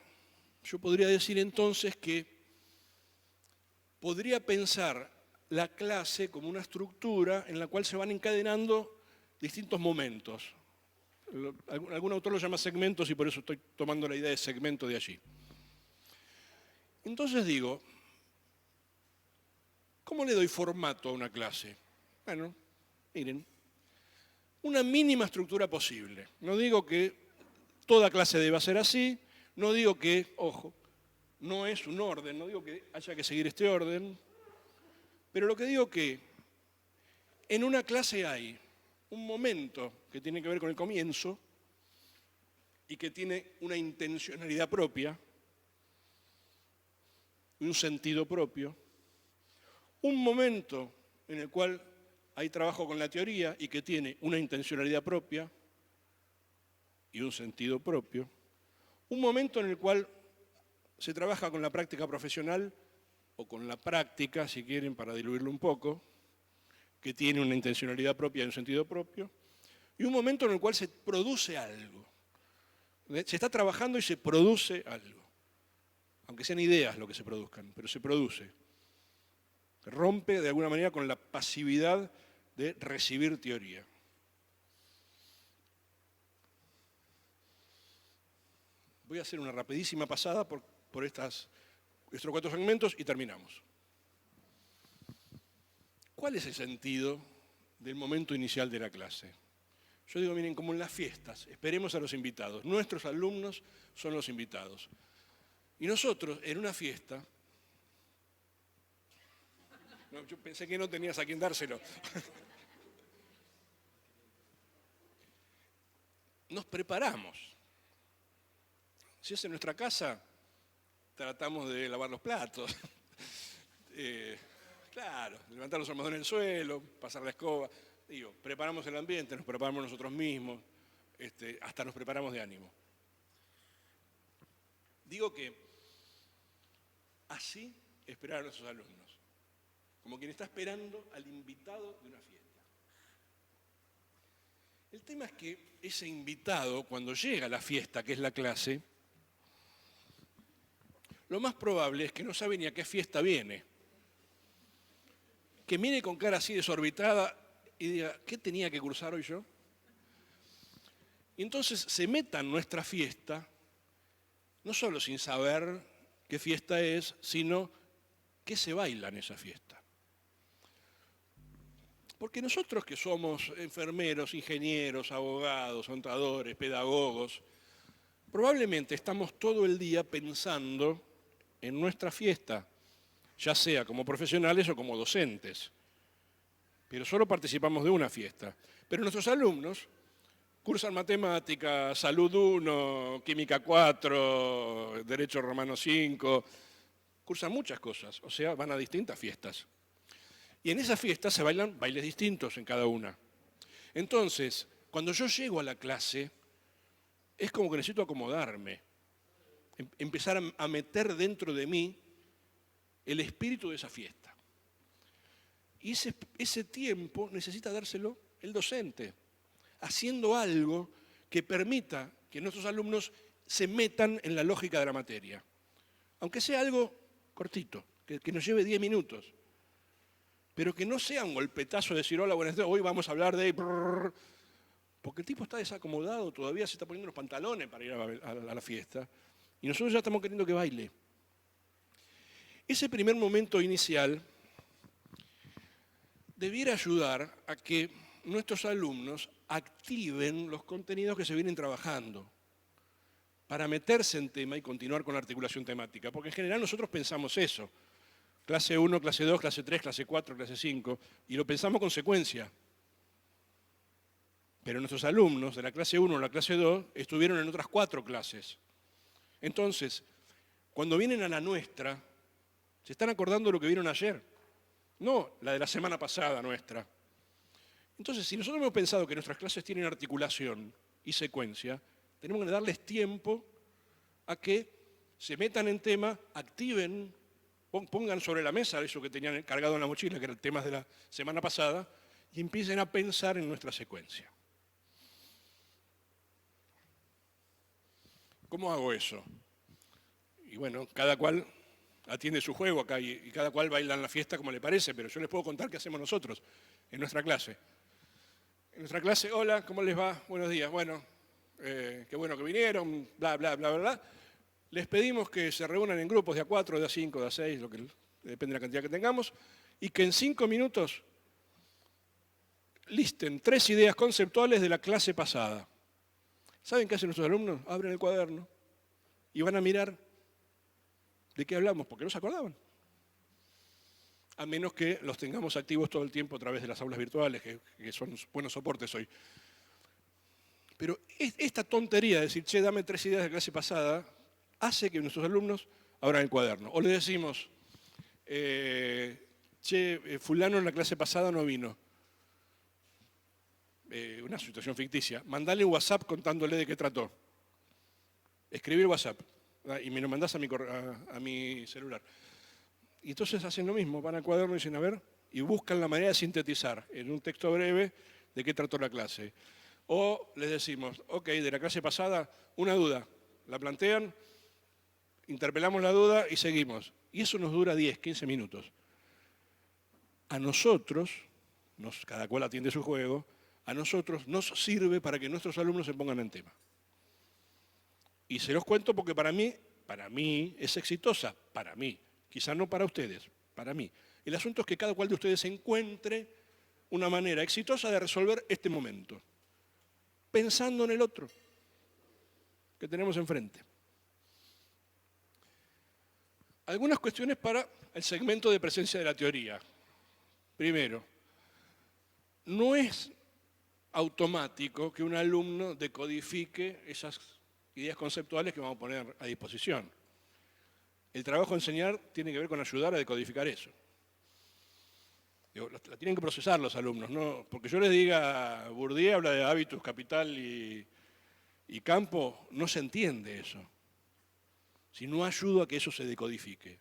yo podría decir entonces que podría pensar la clase como una estructura en la cual se van encadenando distintos momentos. Algún autor lo llama segmentos y por eso estoy tomando la idea de segmento de allí. Entonces digo, ¿cómo le doy formato a una clase? Bueno, miren, una mínima estructura posible. No digo que toda clase deba ser así, no digo que, ojo, no es un orden, no digo que haya que seguir este orden, pero lo que digo que en una clase hay un momento que tiene que ver con el comienzo y que tiene una intencionalidad propia, un sentido propio, un momento en el cual hay trabajo con la teoría y que tiene una intencionalidad propia y un sentido propio, un momento en el cual se trabaja con la práctica profesional o con la práctica, si quieren, para diluirlo un poco, que tiene una intencionalidad propia y un sentido propio, y un momento en el cual se produce algo. Se está trabajando y se produce algo, aunque sean ideas lo que se produzcan, pero se produce. Rompe de alguna manera con la pasividad de recibir teoría. Voy a hacer una rapidísima pasada por estos 4 segmentos y terminamos. ¿Cuál es el sentido del momento inicial de la clase? Yo digo, miren, como en las fiestas, esperemos a los invitados. Nuestros alumnos son los invitados. Y nosotros, en una fiesta, no, yo pensé que no tenías a quién dárselo. Nos preparamos. Si es en nuestra casa, tratamos de lavar los platos. Claro, levantar los almohadones del suelo, pasar la escoba. Digo, preparamos el ambiente, nos preparamos nosotros mismos, hasta nos preparamos de ánimo. Digo que así esperar a nuestros alumnos, como quien está esperando al invitado de una fiesta. El tema es que ese invitado, cuando llega a la fiesta, que es la clase, lo más probable es que no sabe ni a qué fiesta viene. Que mire con cara así desorbitada y diga, ¿qué tenía que cursar hoy yo? Y entonces se meta en nuestra fiesta, no solo sin saber qué fiesta es, sino qué se baila en esa fiesta. Porque nosotros que somos enfermeros, ingenieros, abogados, contadores, pedagogos, probablemente estamos todo el día pensando en nuestra fiesta, ya sea como profesionales o como docentes. Pero solo participamos de una fiesta. Pero nuestros alumnos cursan matemática, salud 1, química 4, derecho romano 5, cursan muchas cosas, o sea, van a distintas fiestas. Y en esas fiestas se bailan bailes distintos en cada una. Entonces, cuando yo llego a la clase, es como que necesito acomodarme, empezar a meter dentro de mí el espíritu de esa fiesta. Y ese tiempo necesita dárselo el docente, haciendo algo que permita que nuestros alumnos se metan en la lógica de la materia. Aunque sea algo cortito, que nos lleve 10 minutos, pero que no sea un golpetazo de decir, hola, buenas tardes, hoy vamos a hablar de... Porque el tipo está desacomodado, todavía se está poniendo los pantalones para ir a la fiesta, y nosotros ya estamos queriendo que baile. Ese primer momento inicial debiera ayudar a que nuestros alumnos activen los contenidos que se vienen trabajando para meterse en tema y continuar con la articulación temática, porque en general nosotros pensamos eso, clase 1, clase 2, clase 3, clase 4, clase 5, y lo pensamos con secuencia. Pero nuestros alumnos de la clase 1 o la clase 2 estuvieron en otras 4 clases. Entonces, cuando vienen a la nuestra, se están acordando de lo que vieron ayer, no la de la semana pasada nuestra. Entonces, si nosotros hemos pensado que nuestras clases tienen articulación y secuencia, tenemos que darles tiempo a que se metan en tema, activen, pongan sobre la mesa eso que tenían cargado en la mochila, que eran temas de la semana pasada, y empiecen a pensar en nuestra secuencia. ¿Cómo hago eso? Y bueno, cada cual atiende su juego acá y cada cual baila en la fiesta como le parece, pero yo les puedo contar qué hacemos nosotros en nuestra clase. En nuestra clase, hola, ¿cómo les va? Buenos días. Bueno, qué bueno que vinieron, bla, bla, bla, bla, bla. Les pedimos que se reúnan en grupos de a 4, de a 5, de a 6, lo que depende de la cantidad que tengamos, y que en 5 minutos listen 3 ideas conceptuales de la clase pasada. ¿Saben qué hacen nuestros alumnos? Abren el cuaderno y van a mirar de qué hablamos, porque no se acordaban. A menos que los tengamos activos todo el tiempo a través de las aulas virtuales, que son buenos soportes hoy. Pero esta tontería de decir, che, dame 3 ideas de la clase pasada, hace que nuestros alumnos abran el cuaderno. O le decimos, che, fulano en la clase pasada no vino. Una situación ficticia. Mandale un WhatsApp contándole de qué trató. Escribir WhatsApp. Y me lo mandás a mi celular. Y entonces hacen lo mismo, van al cuaderno y dicen, a ver, y buscan la manera de sintetizar en un texto breve de qué trató la clase. O les decimos, ok, de la clase pasada, una duda. La plantean, interpelamos la duda y seguimos. Y eso nos dura 10, 15 minutos. A nosotros, cada cual atiende su juego, a nosotros nos sirve para que nuestros alumnos se pongan en tema. Y se los cuento porque para mí es exitosa, para mí. Quizá no para ustedes, para mí. El asunto es que cada cual de ustedes encuentre una manera exitosa de resolver este momento, pensando en el otro que tenemos enfrente. Algunas cuestiones para el segmento de presencia de la teoría. Primero, no es automático que un alumno decodifique esas ideas conceptuales que vamos a poner a disposición. El trabajo de enseñar tiene que ver con ayudar a decodificar eso. La tienen que procesar los alumnos, ¿no? Porque yo les diga, Bourdieu habla de hábitus, capital y campo, no se entiende eso. Si no ayudo a que eso se decodifique.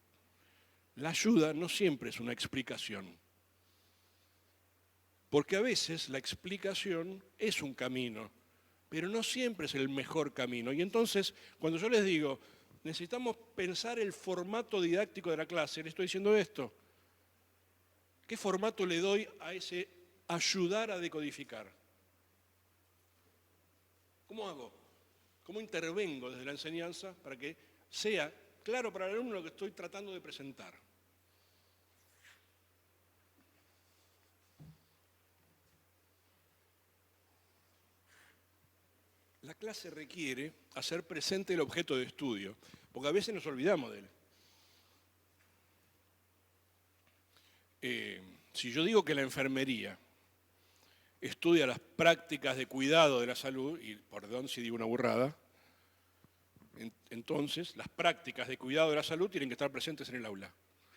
La ayuda no siempre es una explicación. Porque a veces la explicación es un camino, pero no siempre es el mejor camino. Y entonces, cuando yo les digo, necesitamos pensar el formato didáctico de la clase, le estoy diciendo esto. ¿Qué formato le doy a ese ayudar a decodificar? ¿Cómo hago? ¿Cómo intervengo desde la enseñanza para que sea claro para el alumno lo que estoy tratando de presentar? La clase requiere hacer presente el objeto de estudio, porque a veces nos olvidamos de él. Si yo digo que la enfermería estudia las prácticas de cuidado de la salud, y perdón si digo una burrada, entonces las prácticas de cuidado de la salud tienen que estar presentes en el aula.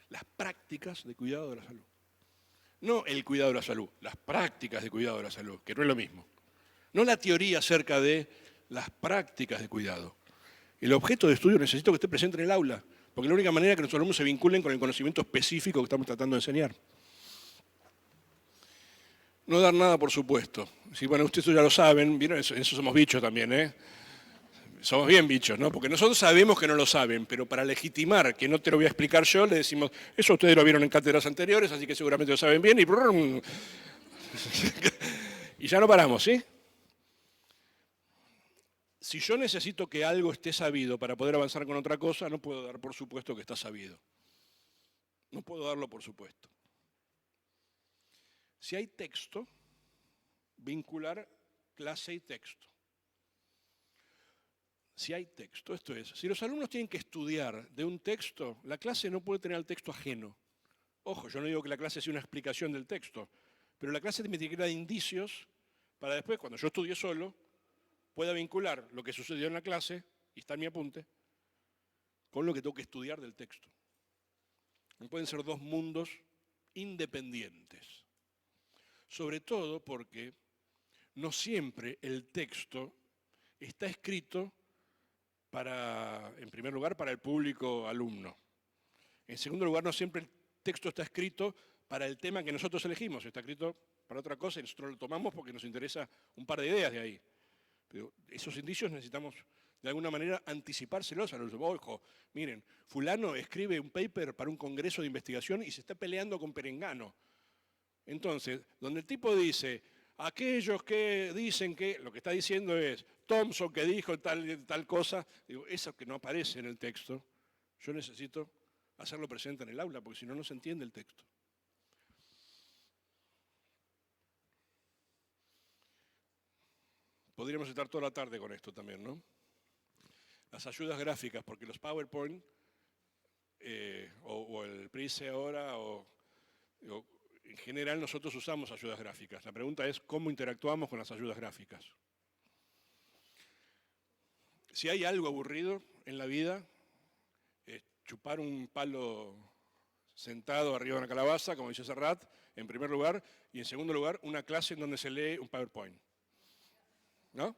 Las prácticas de cuidado de la salud. No el cuidado de la salud, las prácticas de cuidado de la salud, que no es lo mismo. No la teoría acerca de las prácticas de cuidado. El objeto de estudio necesito que esté presente en el aula, porque es la única manera que nuestros alumnos se vinculen con el conocimiento específico que estamos tratando de enseñar. No dar nada por supuesto. Sí, bueno, ustedes ya lo saben, ¿vieron? Eso somos bichos también, ¿eh? Somos bien bichos, ¿no? Porque nosotros sabemos que no lo saben, pero para legitimar que no te lo voy a explicar yo, le decimos, eso ustedes lo vieron en cátedras anteriores, así que seguramente lo saben bien, y ya no paramos, ¿sí? Si yo necesito que algo esté sabido para poder avanzar con otra cosa, no puedo dar por supuesto que está sabido. No puedo darlo por supuesto. Si hay texto, vincular clase y texto. Si hay texto, esto es, si los alumnos tienen que estudiar de un texto, la clase no puede tener el texto ajeno. Ojo, yo no digo que la clase sea una explicación del texto, pero la clase tiene que dar indicios para después, cuando yo estudie solo, pueda vincular lo que sucedió en la clase, y está en mi apunte, con lo que tengo que estudiar del texto. No pueden ser dos mundos independientes. Sobre todo porque no siempre el texto está escrito en primer lugar, para el público alumno. En segundo lugar, no siempre el texto está escrito para el tema que nosotros elegimos. Está escrito para otra cosa y nosotros lo tomamos porque nos interesa un par de ideas de ahí. Pero esos indicios necesitamos, de alguna manera, anticipárselos a los de ojo. Miren, fulano escribe un paper para un congreso de investigación y se está peleando con Perengano. Entonces, donde el tipo dice, aquellos que dicen que, lo que está diciendo es, Thompson que dijo tal cosa, digo, eso que no aparece en el texto, yo necesito hacerlo presente en el aula, porque si no, no se entiende el texto. Podríamos estar toda la tarde con esto también, ¿no? Las ayudas gráficas, porque los PowerPoint, o el Prezi ahora, en general nosotros usamos ayudas gráficas. La pregunta es cómo interactuamos con las ayudas gráficas. Si hay algo aburrido en la vida, es chupar un palo sentado arriba de una calabaza, como dice Serrat, en primer lugar, y en segundo lugar, una clase en donde se lee un PowerPoint. ¿No?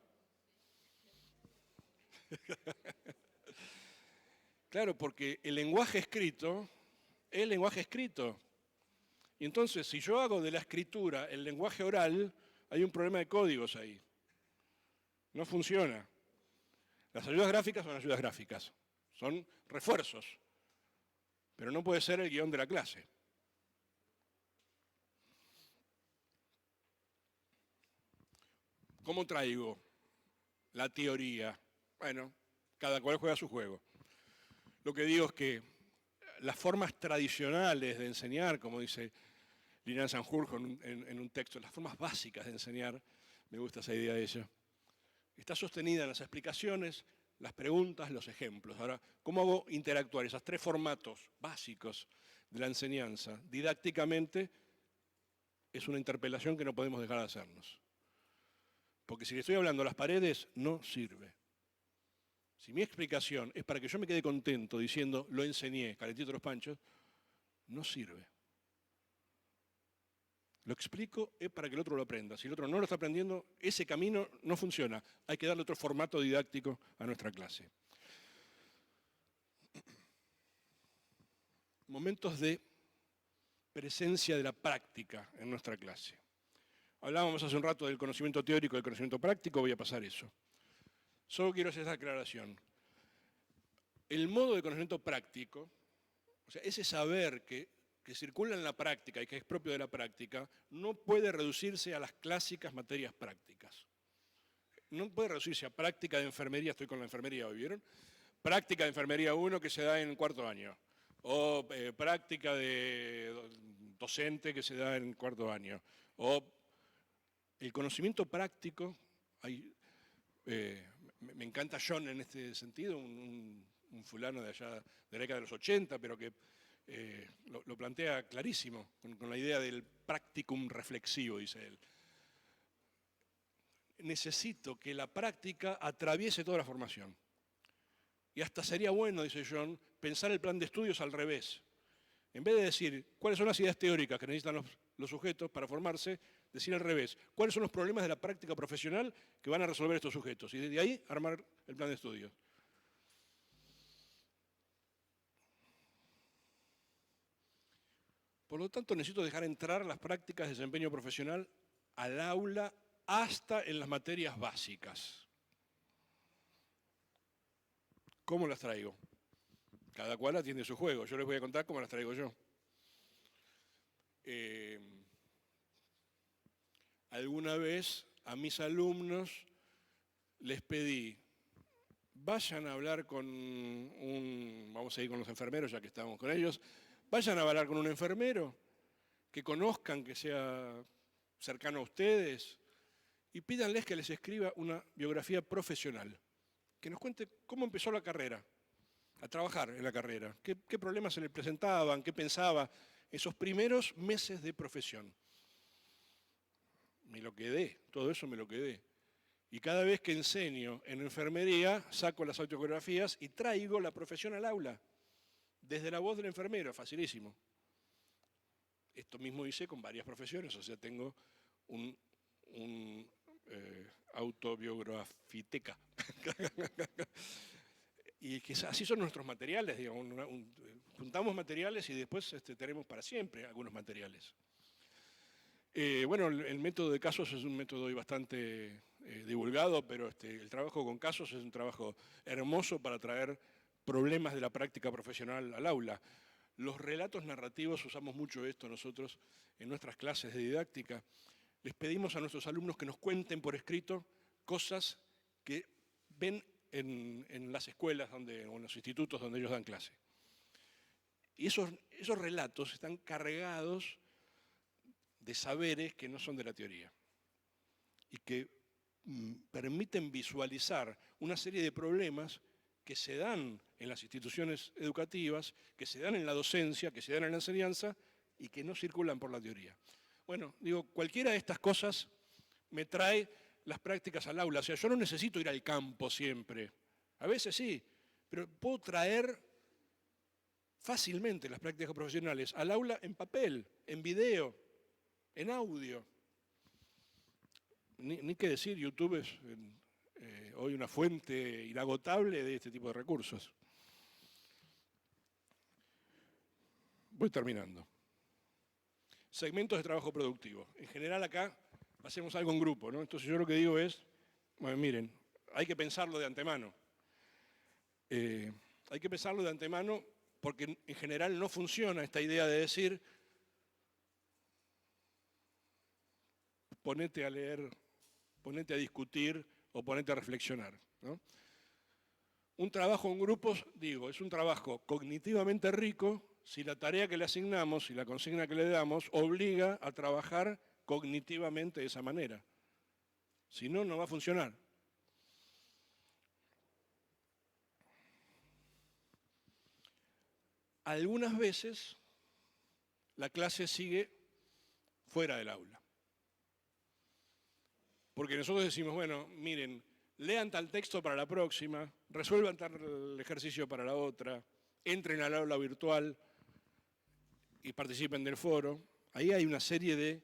Claro, porque el lenguaje escrito es el lenguaje escrito. Y entonces, si yo hago de la escritura el lenguaje oral, hay un problema de códigos ahí. No funciona. Las ayudas gráficas son ayudas gráficas, son refuerzos, pero no puede ser el guión de la clase. ¿Cómo traigo la teoría? Bueno, cada cual juega su juego. Lo que digo es que las formas tradicionales de enseñar, como dice Liliana Sanjurjo en un texto, las formas básicas de enseñar, me gusta esa idea de ella, está sostenida en las explicaciones, las preguntas, los ejemplos. Ahora, ¿cómo hago interactuar esos tres formatos básicos de la enseñanza? Didácticamente es una interpelación que no podemos dejar de hacernos. Porque si le estoy hablando a las paredes, no sirve. Si mi explicación es para que yo me quede contento diciendo, lo enseñé, calentito los panchos, no sirve. Lo explico es para que el otro lo aprenda. Si el otro no lo está aprendiendo, ese camino no funciona. Hay que darle otro formato didáctico a nuestra clase. Momentos de presencia de la práctica en nuestra clase. Hablábamos hace un rato del conocimiento teórico y del conocimiento práctico, voy a pasar eso. Solo quiero hacer esta aclaración. El modo de conocimiento práctico, o sea, ese saber que circula en la práctica y que es propio de la práctica, no puede reducirse a las clásicas materias prácticas. No puede reducirse a práctica de enfermería, estoy con la enfermería hoy, ¿vieron? Práctica de enfermería 1 que se da en cuarto año, o práctica de docente que se da en cuarto año, o el conocimiento práctico, me encanta John en este sentido, un fulano de allá de la década de los 80, pero que lo plantea clarísimo, con la idea del practicum reflexivo, dice él. Necesito que la práctica atraviese toda la formación. Y hasta sería bueno, dice John, pensar el plan de estudios al revés. En vez de decir cuáles son las ideas teóricas que necesitan los sujetos para formarse, decir al revés, cuáles son los problemas de la práctica profesional que van a resolver estos sujetos. Y desde ahí armar el plan de estudios. Por lo tanto, necesito dejar entrar las prácticas de desempeño profesional al aula hasta en las materias básicas. ¿Cómo las traigo? Cada cual atiende su juego. Yo les voy a contar cómo las traigo yo. Alguna vez a mis alumnos les pedí, vayan a hablar vamos a ir con los enfermeros ya que estamos con ellos, vayan a hablar con un enfermero que conozcan, que sea cercano a ustedes, y pídanles que les escriba una biografía profesional, que nos cuente cómo empezó la carrera, a trabajar en la carrera, qué problemas se le presentaban, qué pensaba, esos primeros meses de profesión. me lo quedé, todo eso me lo quedé. Y cada vez que enseño en enfermería, saco las autobiografías y traigo la profesión al aula, desde la voz del enfermero, facilísimo. Esto mismo hice con varias profesiones, o sea, tengo un autobiografiteca. Y que así son nuestros materiales, digamos, juntamos materiales y después tenemos para siempre algunos materiales. Bueno, el método de casos es un método hoy bastante divulgado, pero el trabajo con casos es un trabajo hermoso para traer problemas de la práctica profesional al aula. Los relatos narrativos, usamos mucho esto nosotros en nuestras clases de didáctica. Les pedimos a nuestros alumnos que nos cuenten por escrito cosas que ven en las escuelas o en los institutos donde ellos dan clase. Y esos relatos están cargados de saberes que no son de la teoría y que permiten visualizar una serie de problemas que se dan en las instituciones educativas, que se dan en la docencia, que se dan en la enseñanza y que no circulan por la teoría. Bueno, digo, cualquiera de estas cosas me trae las prácticas al aula. O sea, yo no necesito ir al campo siempre. A veces sí, pero puedo traer fácilmente las prácticas profesionales al aula en papel, en video, en audio. Ni qué decir, YouTube es hoy una fuente inagotable de este tipo de recursos. Voy terminando. Segmentos de trabajo productivo. En general acá hacemos algo en grupo, ¿no? Entonces yo lo que digo es, bueno, miren, hay que pensarlo de antemano. Hay que pensarlo de antemano porque en general no funciona esta idea de decir, ponete a leer, ponete a discutir o ponete a reflexionar, ¿no? Un trabajo en grupos, digo, es un trabajo cognitivamente rico si la tarea que le asignamos y la consigna que le damos obliga a trabajar cognitivamente de esa manera. Si no, no va a funcionar. Algunas veces la clase sigue fuera del aula. Porque nosotros decimos, bueno, miren, lean tal texto para la próxima, resuelvan tal ejercicio para la otra, entren al aula virtual y participen del foro. Ahí hay una serie de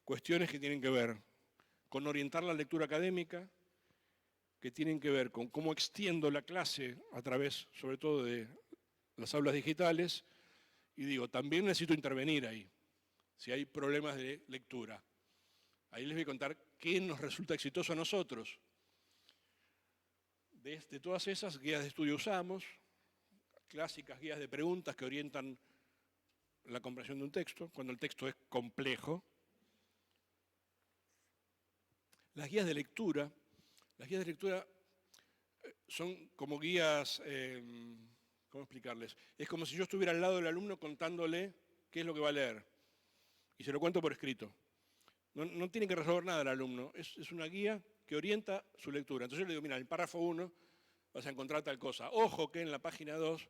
cuestiones que tienen que ver con orientar la lectura académica, que tienen que ver con cómo extiendo la clase a través, sobre todo, de las aulas digitales. Y digo, también necesito intervenir ahí, si hay problemas de lectura. Ahí les voy a contar qué nos resulta exitoso a nosotros. De todas esas guías de estudio usamos, clásicas guías de preguntas que orientan la comprensión de un texto, cuando el texto es complejo. Las guías de lectura son como guías, ¿cómo explicarles? Es como si yo estuviera al lado del alumno contándole qué es lo que va a leer. Y se lo cuento por escrito. No tiene que resolver nada el alumno, es una guía que orienta su lectura. Entonces yo le digo, mira, en el párrafo 1 vas a encontrar tal cosa. Ojo que en la página 2,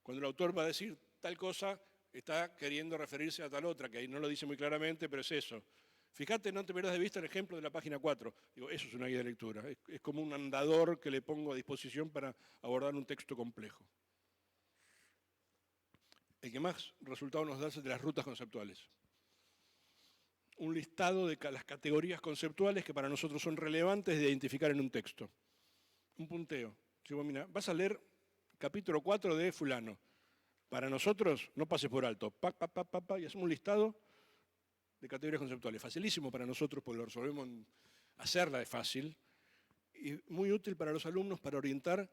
cuando el autor va a decir tal cosa, está queriendo referirse a tal otra, que ahí no lo dice muy claramente, pero es eso. Fíjate, no te pierdas de vista el ejemplo de la página 4. Digo, eso es una guía de lectura. Es como un andador que le pongo a disposición para abordar un texto complejo. El que más resultado nos da es el de las rutas conceptuales. Un listado de las categorías conceptuales que para nosotros son relevantes de identificar en un texto. Un punteo. Digo, mira, vas a leer capítulo 4 de fulano. Para nosotros, no pases por alto. Y hacemos un listado de categorías conceptuales. Facilísimo para nosotros porque lo resolvemos hacerla es fácil. Y muy útil para los alumnos para orientar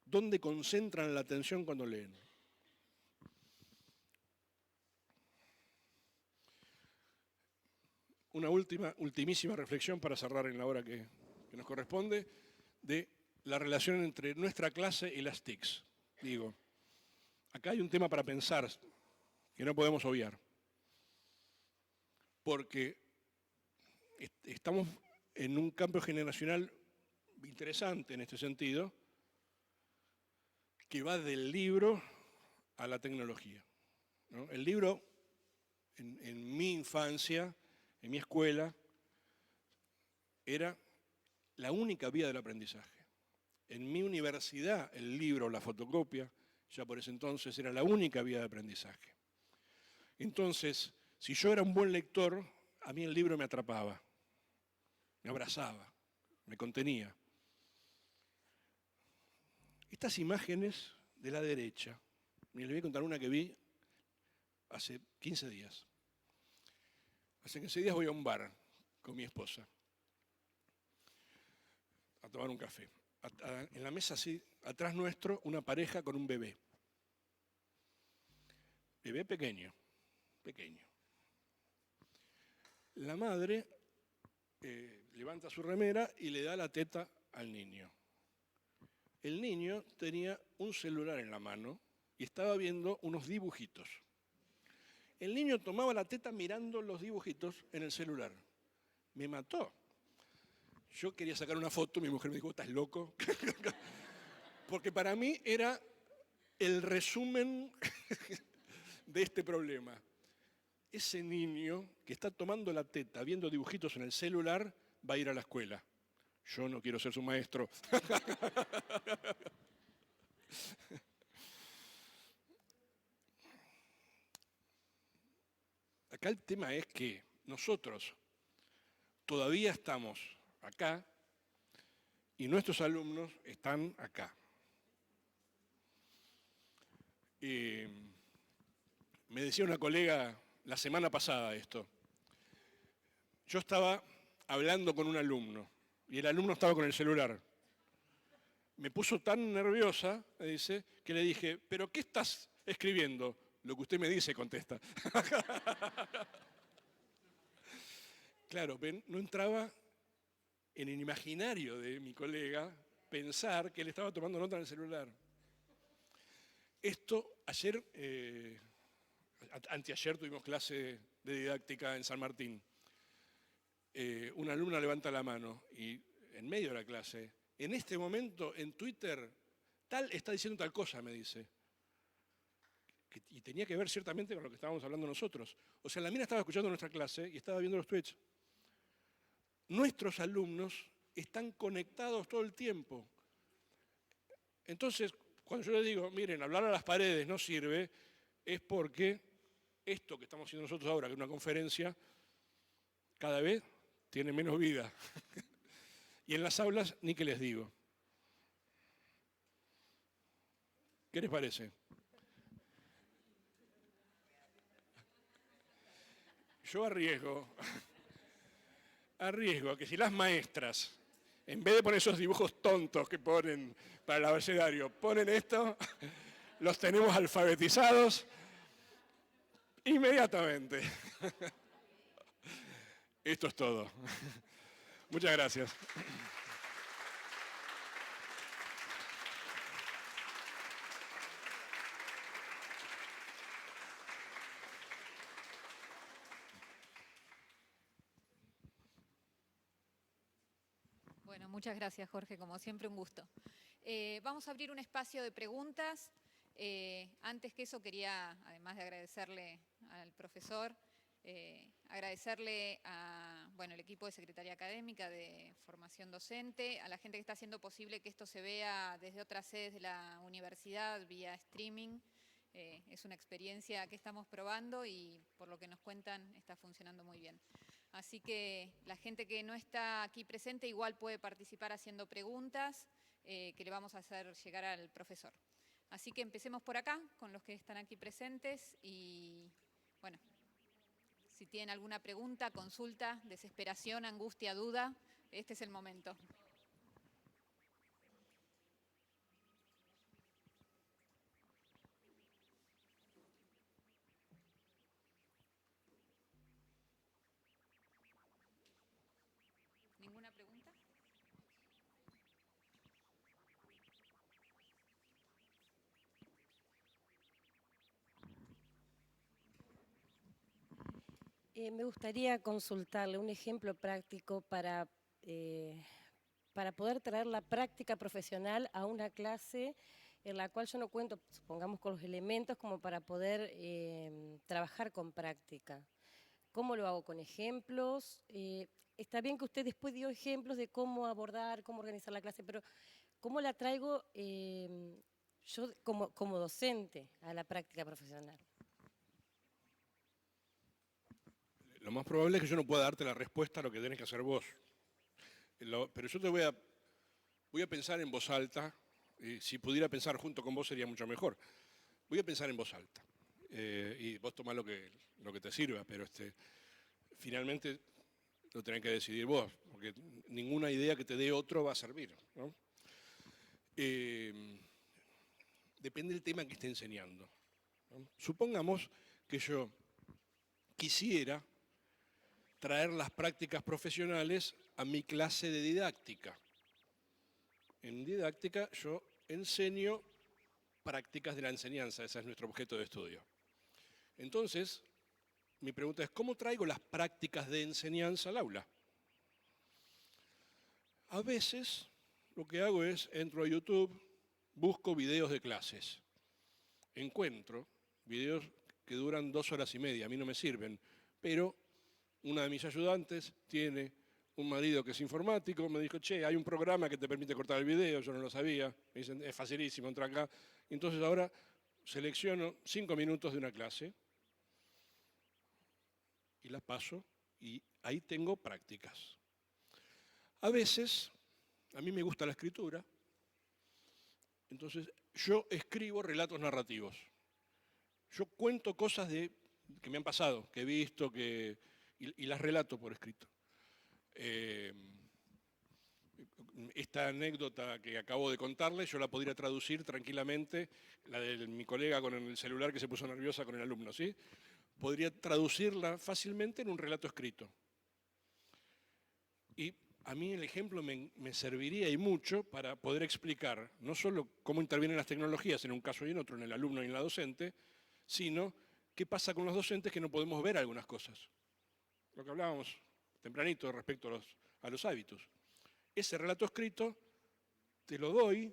dónde concentran la atención cuando leen. Una ultimísima reflexión para cerrar en la hora que nos corresponde, de la relación entre nuestra clase y las TICs. Digo, acá hay un tema para pensar que no podemos obviar, porque estamos en un cambio generacional interesante en este sentido, que va del libro a la tecnología, ¿no? El libro, en mi infancia, en mi escuela, era la única vía del aprendizaje. En mi universidad, el libro, la fotocopia, ya por ese entonces era la única vía de aprendizaje. Entonces, si yo era un buen lector, a mí el libro me atrapaba, me abrazaba, me contenía. Estas imágenes de la derecha, les voy a contar una que vi hace 15 días. Hace 15 días voy a un bar con mi esposa a tomar un café. En la mesa así, atrás nuestro, una pareja con un bebé. Bebé pequeño, pequeño. La madre levanta su remera y le da la teta al niño. El niño tenía un celular en la mano y estaba viendo unos dibujitos. El niño tomaba la teta mirando los dibujitos en el celular. Me mató. Yo quería sacar una foto, mi mujer me dijo, ¿estás loco? Porque para mí era el resumen de este problema. Ese niño que está tomando la teta, viendo dibujitos en el celular, va a ir a la escuela. Yo no quiero ser su maestro. Acá el tema es que nosotros todavía estamos acá y nuestros alumnos están acá. Me decía una colega la semana pasada esto. Yo estaba hablando con un alumno y el alumno estaba con el celular. Me puso tan nerviosa, me dice, que le dije, ¿pero qué estás escribiendo? Lo que usted me dice, contesta. Claro, no entraba en el imaginario de mi colega pensar que él estaba tomando nota en el celular. Esto, anteayer tuvimos clase de didáctica en San Martín. Una alumna levanta la mano y en medio de la clase, en este momento en Twitter, tal está diciendo tal cosa, me dice. Y tenía que ver ciertamente con lo que estábamos hablando nosotros. O sea, la mina estaba escuchando nuestra clase y estaba viendo los tweets. Nuestros alumnos están conectados todo el tiempo. Entonces, cuando yo les digo, miren, hablar a las paredes no sirve, es porque esto que estamos haciendo nosotros ahora, que es una conferencia, cada vez tiene menos vida. Y en las aulas, ni que les digo. ¿Qué les parece? Yo arriesgo que si las maestras, en vez de poner esos dibujos tontos que ponen para el abecedario, ponen esto, los tenemos alfabetizados inmediatamente. Esto es todo. Muchas gracias. Bueno, muchas gracias, Jorge. Como siempre, un gusto. Vamos a abrir un espacio de preguntas. Antes que eso, quería, además de agradecerle al profesor, agradecerle a, el equipo de Secretaría Académica, de Formación Docente, a la gente que está haciendo posible que esto se vea desde otras sedes de la universidad vía streaming. Es una experiencia que estamos probando y por lo que nos cuentan está funcionando muy bien. Así que la gente que no está aquí presente igual puede participar haciendo preguntas que le vamos a hacer llegar al profesor. Así que empecemos por acá con los que están aquí presentes y bueno, si tienen alguna pregunta, consulta, desesperación, angustia, duda, este es el momento. ¿Ninguna pregunta? Me gustaría consultarle un ejemplo práctico para poder traer la práctica profesional a una clase en la cual yo no cuento, supongamos, con los elementos como para poder trabajar con práctica. ¿Cómo lo hago? ¿Con ejemplos? está bien que usted después dio ejemplos de cómo abordar, cómo organizar la clase, pero ¿cómo la traigo yo como docente a la práctica profesional? Lo más probable es que yo no pueda darte la respuesta a lo que tenés que hacer vos. Pero yo voy a pensar en voz alta. Si pudiera pensar junto con vos sería mucho mejor. Voy a pensar en voz alta. Y vos tomás lo que te sirva, pero finalmente lo tenés que decidir vos, porque ninguna idea que te dé otro va a servir, ¿no? Depende del tema que esté enseñando, ¿no? Supongamos que yo quisiera traer las prácticas profesionales a mi clase de didáctica. En didáctica yo enseño prácticas de la enseñanza, ese es nuestro objeto de estudio. Entonces, mi pregunta es, ¿cómo traigo las prácticas de enseñanza al aula? A veces lo que hago es, entro a YouTube, busco videos de clases. Encuentro videos que duran 2 horas y media, a mí no me sirven, pero una de mis ayudantes tiene un marido que es informático, me dijo, che, hay un programa que te permite cortar el video, yo no lo sabía, me dicen, es facilísimo, entra acá. Entonces ahora selecciono 5 minutos de una clase y las paso y ahí tengo prácticas. A veces, a mí me gusta la escritura, entonces yo escribo relatos narrativos. Yo cuento cosas que me han pasado, que he visto, y las relato por escrito. Esta anécdota que acabo de contarles, yo la podría traducir tranquilamente, la de mi colega con el celular que se puso nerviosa con el alumno, ¿sí? Podría traducirla fácilmente en un relato escrito. Y a mí el ejemplo me serviría y mucho para poder explicar no solo cómo intervienen las tecnologías en un caso y en otro, en el alumno y en la docente, sino qué pasa con los docentes que no podemos ver algunas cosas. Lo que hablábamos tempranito respecto a los hábitos. Ese relato escrito te lo doy,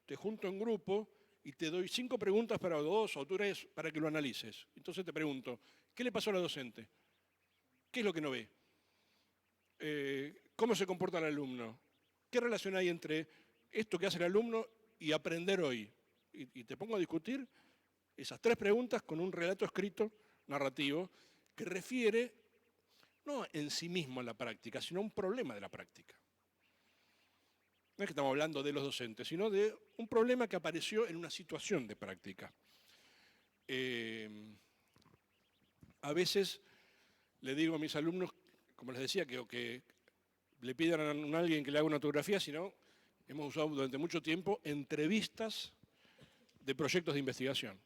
te junto en grupo y te doy 5 preguntas para 2 o 3 para que lo analices. Entonces te pregunto, ¿qué le pasó a la docente? ¿Qué es lo que no ve? ¿Cómo se comporta el alumno? ¿Qué relación hay entre esto que hace el alumno y aprender hoy? Y te pongo a discutir esas 3 preguntas con un relato escrito, narrativo, que refiere no en sí mismo a la práctica, sino a un problema de la práctica. No es que estamos hablando de los docentes, sino de un problema que apareció en una situación de práctica. A veces le digo a mis alumnos, como les decía, que le pidan a alguien que le haga una autografía, sino hemos usado durante mucho tiempo entrevistas de proyectos de investigación.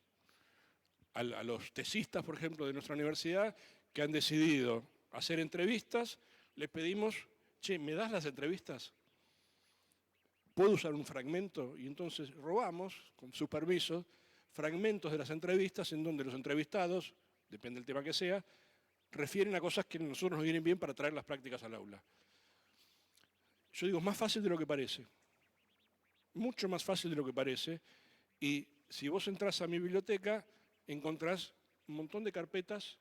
A los tesistas, por ejemplo, de nuestra universidad, que han decidido hacer entrevistas, les pedimos, che, ¿me das las entrevistas? ¿Puedo usar un fragmento? Y entonces robamos, con su permiso, fragmentos de las entrevistas en donde los entrevistados, depende del tema que sea, refieren a cosas que a nosotros nos vienen bien para traer las prácticas al aula. Yo digo, es más fácil de lo que parece. Mucho más fácil de lo que parece. Y si vos entrás a mi biblioteca, encontrás un montón de carpetas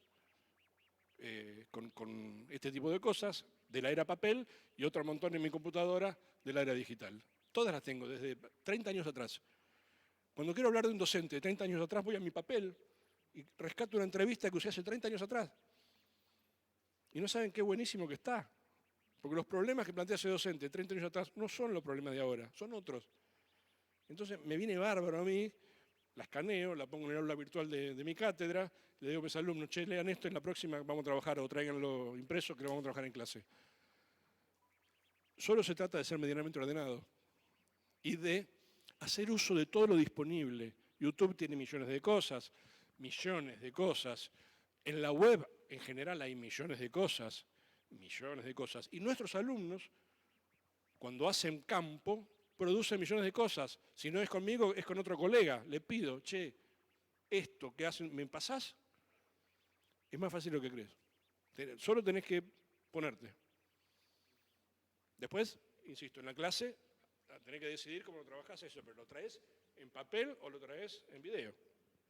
con este tipo de cosas, de la era papel, y otro montón en mi computadora de la era digital. Todas las tengo, desde 30 años atrás. Cuando quiero hablar de un docente de 30 años atrás, voy a mi papel y rescato una entrevista que usé hace 30 años atrás. Y no saben qué buenísimo que está. Porque los problemas que plantea ese docente 30 años atrás no son los problemas de ahora, son otros. Entonces me viene bárbaro a mí, la escaneo, la pongo en el aula virtual de mi cátedra, le digo a mis alumnos, che, lean esto, en la próxima vamos a trabajar, o tráiganlo impreso, que lo vamos a trabajar en clase. Solo se trata de ser medianamente ordenado y de hacer uso de todo lo disponible. YouTube tiene millones de cosas. En la web, en general, hay millones de cosas. Y nuestros alumnos, cuando hacen campo, producen millones de cosas. Si no es conmigo, es con otro colega. Le pido, che, esto que hacen, ¿me pasás? Es más fácil de lo que crees. Solo tenés que ponerte. Después, insisto, en la clase tenés que decidir cómo lo trabajás eso, pero lo traes en papel o lo traes en video.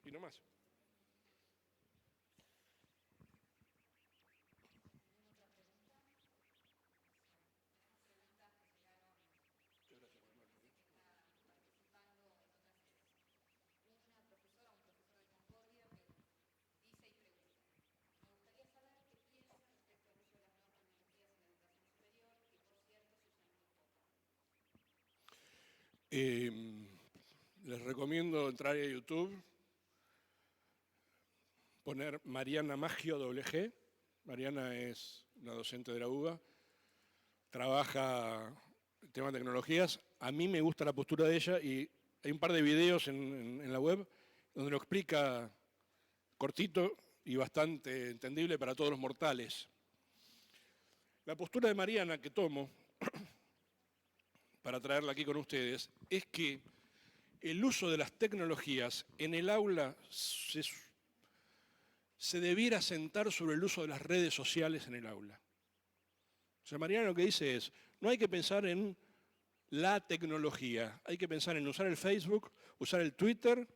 Y no más. Les recomiendo entrar a YouTube, poner Mariana Maggio WG. Mariana es una docente de la UBA, trabaja el tema de tecnologías. A mí me gusta la postura de ella y hay un par de videos en la web donde lo explica cortito y bastante entendible para todos los mortales. La postura de Mariana que tomo para traerla aquí con ustedes es que el uso de las tecnologías en el aula se debiera sentar sobre el uso de las redes sociales en el aula. O sea, Mariana lo que dice es, no hay que pensar en la tecnología, hay que pensar en usar el Facebook, usar el Twitter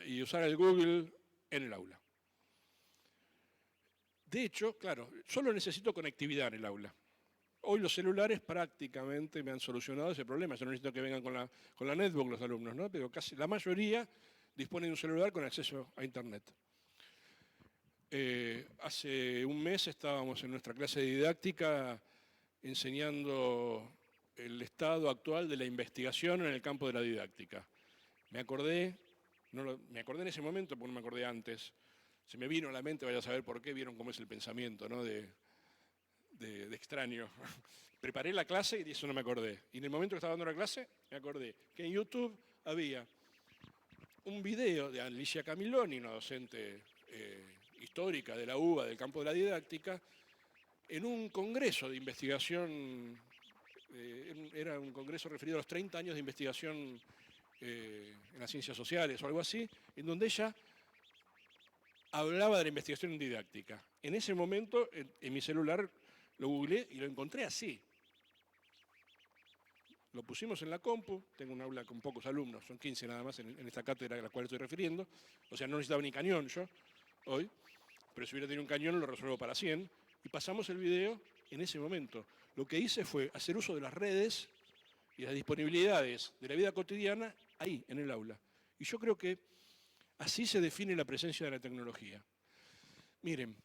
y usar el Google en el aula. De hecho, claro, solo necesito conectividad en el aula. Hoy los celulares prácticamente me han solucionado ese problema. Yo no necesito que vengan con la netbook los alumnos, ¿no? Pero casi la mayoría disponen de un celular con acceso a Internet. Hace un mes estábamos en nuestra clase de didáctica enseñando el estado actual de la investigación en el campo de la didáctica. Me acordé en ese momento porque no me acordé antes. Se me vino a la mente, vaya a saber por qué, vieron cómo es el pensamiento, ¿no? de extraño. Preparé la clase y de eso no me acordé. Y en el momento que estaba dando la clase, me acordé que en YouTube había un video de Alicia Camiloni, una docente histórica de la UBA, del campo de la didáctica, en un congreso de investigación, era un congreso referido a los 30 años de investigación en las ciencias sociales o algo así, en donde ella hablaba de la investigación didáctica. En ese momento, en mi celular, lo googleé y lo encontré así. Lo pusimos en la compu, tengo un aula con pocos alumnos, son 15 nada más en esta cátedra a la cual estoy refiriendo, o sea, no necesitaba ni cañón yo hoy, pero si hubiera tenido un cañón lo resuelvo para 100, y pasamos el video en ese momento. Lo que hice fue hacer uso de las redes y las disponibilidades de la vida cotidiana ahí, en el aula. Y yo creo que así se define la presencia de la tecnología. Miren,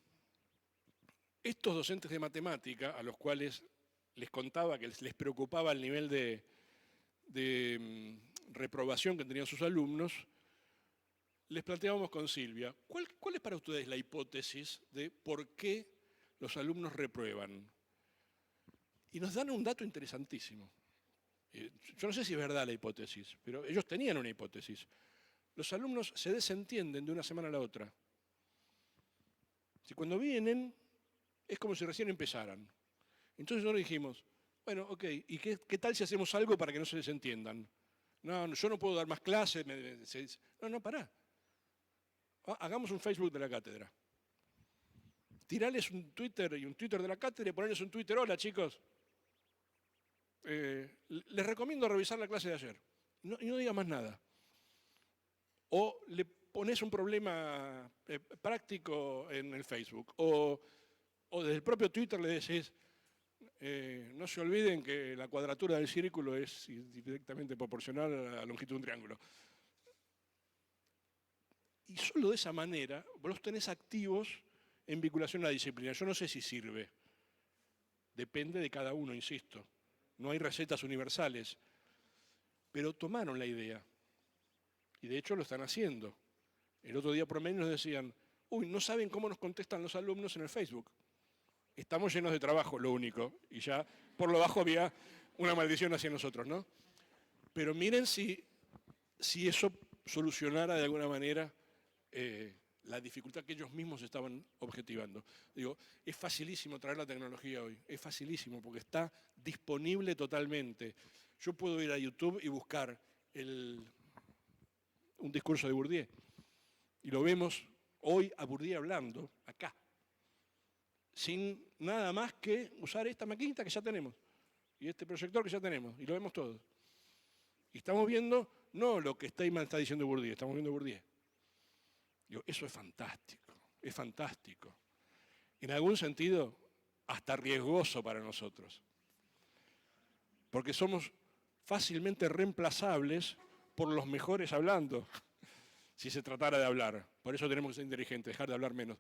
estos docentes de matemática, a los cuales les contaba que les preocupaba el nivel de reprobación que tenían sus alumnos, les planteábamos con Silvia, ¿cuál es para ustedes la hipótesis de por qué los alumnos reprueban? Y nos dan un dato interesantísimo. Yo no sé si es verdad la hipótesis, pero ellos tenían una hipótesis. Los alumnos se desentienden de una semana a la otra. Si cuando vienen es como si recién empezaran. Entonces nosotros dijimos, bueno, ok, ¿y qué tal si hacemos algo para que no se desentiendan? No, yo no puedo dar más clases. No, pará. Hagamos un Facebook de la cátedra. Tirales un Twitter y un Twitter de la cátedra y ponerles un Twitter, hola chicos. Les recomiendo revisar la clase de ayer. Y no diga más nada. O le pones un problema práctico en el Facebook. O desde el propio Twitter le decís, no se olviden que la cuadratura del círculo es directamente proporcional a la longitud de un triángulo. Y solo de esa manera vos los tenés activos en vinculación a la disciplina. Yo no sé si sirve. Depende de cada uno, insisto. No hay recetas universales. Pero tomaron la idea. Y de hecho lo están haciendo. El otro día por lo menos nos decían, no saben cómo nos contestan los alumnos en el Facebook. Estamos llenos de trabajo, lo único. Y ya por lo bajo había una maldición hacia nosotros, ¿no? Pero miren si eso solucionara de alguna manera la dificultad que ellos mismos estaban objetivando. Digo, es facilísimo traer la tecnología hoy, es facilísimo porque está disponible totalmente. Yo puedo ir a YouTube y buscar un discurso de Bourdieu y lo vemos hoy a Bourdieu hablando, acá, sin nada más que usar esta maquinita que ya tenemos y este proyector que ya tenemos y lo vemos todos. Y estamos viendo no lo que Steinman está diciendo Bourdieu, estamos viendo Bourdieu. Digo, eso es fantástico, es fantástico. En algún sentido, hasta riesgoso para nosotros. Porque somos fácilmente reemplazables por los mejores hablando, si se tratara de hablar. Por eso tenemos que ser inteligentes, dejar de hablar menos.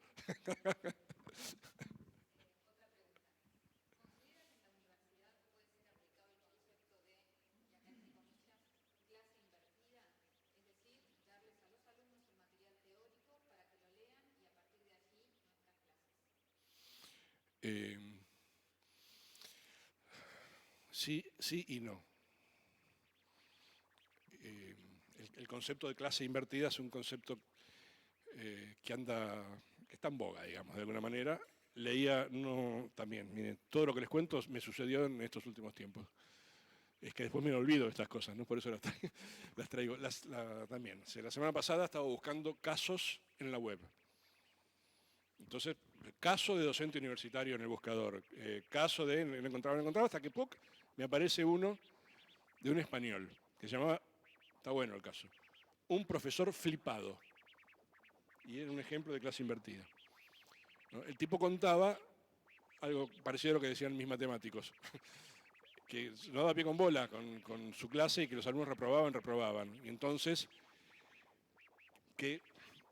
Eh, sí, sí y no. El concepto de clase invertida es un concepto que está en boga, digamos, de alguna manera. Leía, también, miren, todo lo que les cuento me sucedió en estos últimos tiempos. Es que después me olvido de estas cosas, ¿no? Por eso las traigo. También, o sea, la semana pasada estaba buscando casos en la web. Entonces, caso de docente universitario en el buscador, caso de, no encontraba, hasta que ¡puc! Me aparece uno de un español, que se llamaba, está bueno el caso, un profesor flipado. Y era un ejemplo de clase invertida, ¿no? El tipo contaba algo parecido a lo que decían mis matemáticos, que no daba pie con bola con su clase y que los alumnos reprobaban. Y entonces, que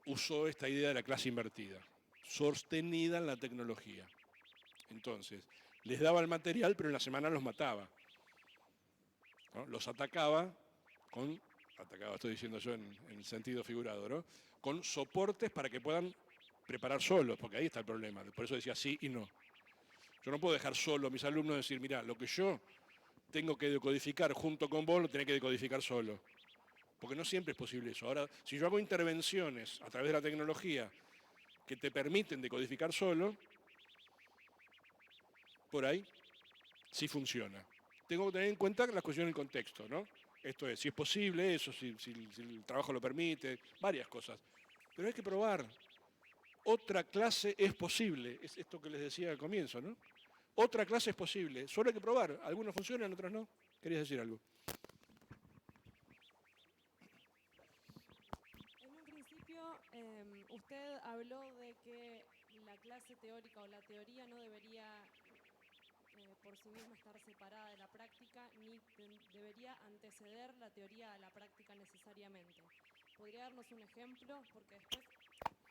usó esta idea de la clase invertida, sostenida en la tecnología. Entonces, les daba el material, pero en la semana los mataba, ¿no? Los atacaba, estoy diciendo yo en el sentido figurado, ¿no? Con soportes para que puedan preparar solos, porque ahí está el problema. Por eso decía sí y no. Yo no puedo dejar solo a mis alumnos y decir, mira, lo que yo tengo que decodificar junto con vos, lo tenés que decodificar solo. Porque no siempre es posible eso. Ahora, si yo hago intervenciones a través de la tecnología que te permiten decodificar solo, por ahí sí funciona. Tengo que tener en cuenta las cuestiones del contexto, ¿no? Esto es, si es posible eso, si el trabajo lo permite, varias cosas. Pero hay que probar. Otra clase es posible, es esto que les decía al comienzo, ¿no? Otra clase es posible, solo hay que probar. Algunas funcionan, otras no. ¿Querías decir algo? En un principio, usted habló de que la clase teórica o la teoría no debería por sí misma estar separada de la práctica, ni debería anteceder la teoría a la práctica necesariamente. ¿Podría darnos un ejemplo? Porque después,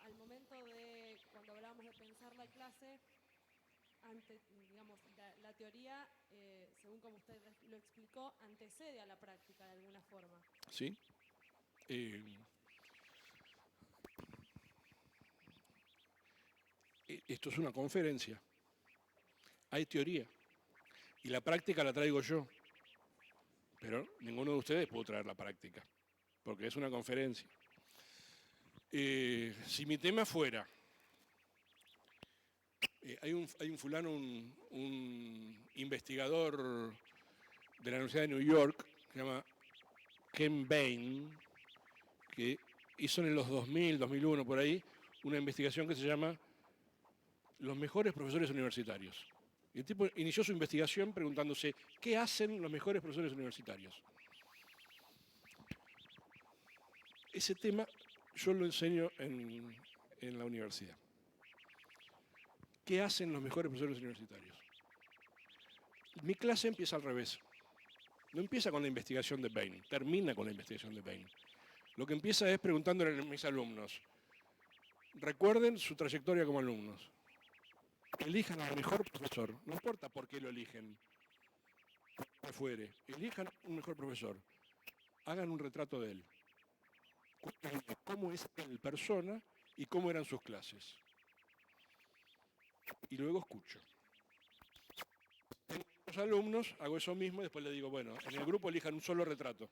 al momento de, cuando hablábamos de pensar la clase, digamos, la teoría, según como usted lo explicó, antecede a la práctica de alguna forma. Sí. Esto es una conferencia. Hay teoría. Y la práctica la traigo yo. Pero ninguno de ustedes puede traer la práctica. Porque es una conferencia. Si mi tema fuera... hay un fulano, un investigador de la Universidad de New York, que se llama Ken Bain, que hizo en los 2000, 2001, por ahí, una investigación que se llama Los mejores profesores universitarios. Y el tipo inició su investigación preguntándose, ¿qué hacen los mejores profesores universitarios? Ese tema yo lo enseño en la universidad. ¿Qué hacen los mejores profesores universitarios? Mi clase empieza al revés. No empieza con la investigación de Bain, termina con la investigación de Bain. Lo que empieza es preguntándole a mis alumnos, recuerden su trayectoria como alumnos. Elijan al mejor profesor, no importa por qué lo eligen, que fuere, elijan un mejor profesor, hagan un retrato de él. Cuéntenme cómo es él persona y cómo eran sus clases. Y luego escucho. En los alumnos hago eso mismo y después les digo, bueno, en el grupo elijan un solo retrato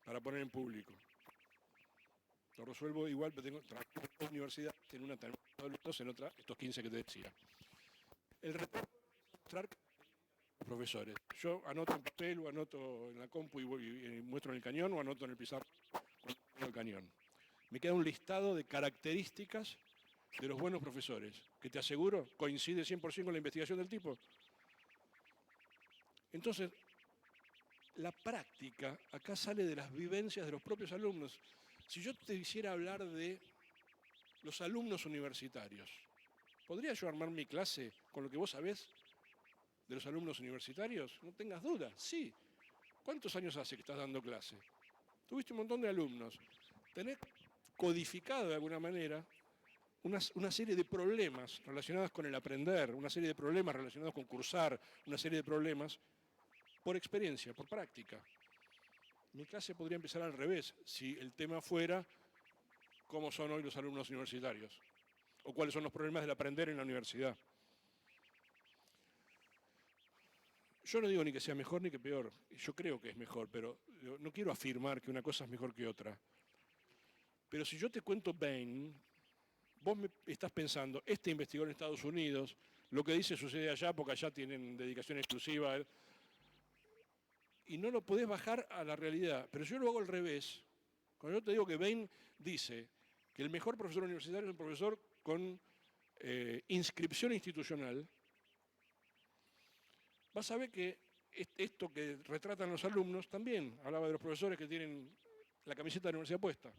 para poner en público. Lo resuelvo igual, pero trabajo en una universidad, en una terminal de alumnos, en otra, estos 15 que te decía. El retrato es mostrar los profesores. Yo anoto en papel o anoto en la compu y muestro en el cañón o anoto en el pizarrón en el cañón. Me queda un listado de características de los buenos profesores, que te aseguro coincide 100% con la investigación del tipo. Entonces, la práctica acá sale de las vivencias de los propios alumnos. Si yo te quisiera hablar de los alumnos universitarios, ¿podría yo armar mi clase con lo que vos sabés de los alumnos universitarios? No tengas duda, sí. ¿Cuántos años hace que estás dando clase? Tuviste un montón de alumnos. Tenés codificado de alguna manera una serie de problemas relacionados con el aprender, una serie de problemas relacionados con cursar, una serie de problemas por experiencia, por práctica. Mi clase podría empezar al revés, si el tema fuera cómo son hoy los alumnos universitarios, o cuáles son los problemas del aprender en la universidad. Yo no digo ni que sea mejor ni que peor, yo creo que es mejor, pero no quiero afirmar que una cosa es mejor que otra. Pero si yo te cuento Bain, vos me estás pensando, este investigador en Estados Unidos, lo que dice sucede allá porque allá tienen dedicación exclusiva, y no lo podés bajar a la realidad. Pero yo lo hago al revés. Cuando yo te digo que Bain dice que el mejor profesor universitario es un profesor con inscripción institucional, vas a ver que esto que retratan los alumnos también hablaba de los profesores que tienen la camiseta de la universidad puesta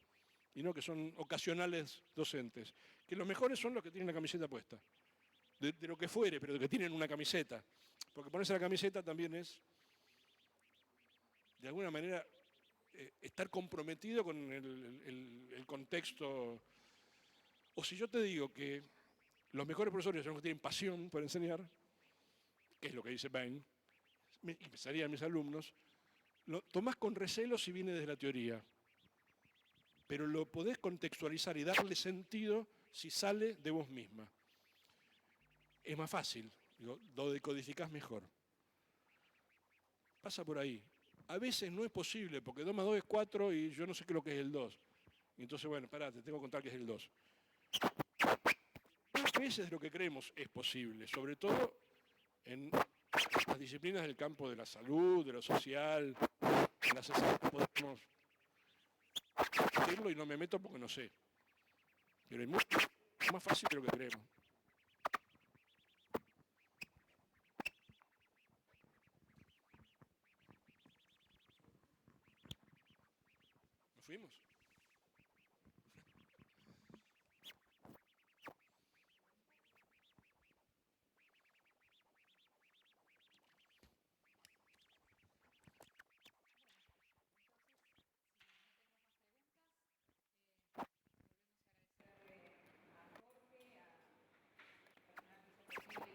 y no que son ocasionales docentes. Que los mejores son los que tienen la camiseta puesta. De lo que fuere, pero de que tienen una camiseta. Porque ponerse la camiseta también es, de alguna manera, estar comprometido con el contexto. O si yo te digo que los mejores profesores son los que tienen pasión por enseñar, que es lo que dice Bain, y pensarían mis alumnos, lo tomás con recelo si viene desde la teoría, pero lo podés contextualizar y darle sentido si sale de vos misma. Es más fácil, lo decodificás mejor. Pasa por ahí. A veces no es posible, porque 2 más 2 es 4 y yo no sé qué es lo que es el 2. Y entonces, bueno, pará, te tengo que contar qué es el 2. A veces lo que creemos es posible, sobre todo en las disciplinas del campo de la salud, de lo social, en las exactas podemos decirlo y no me meto porque no sé. Pero es mucho más fácil de lo que creemos. ¿Nos fuimos?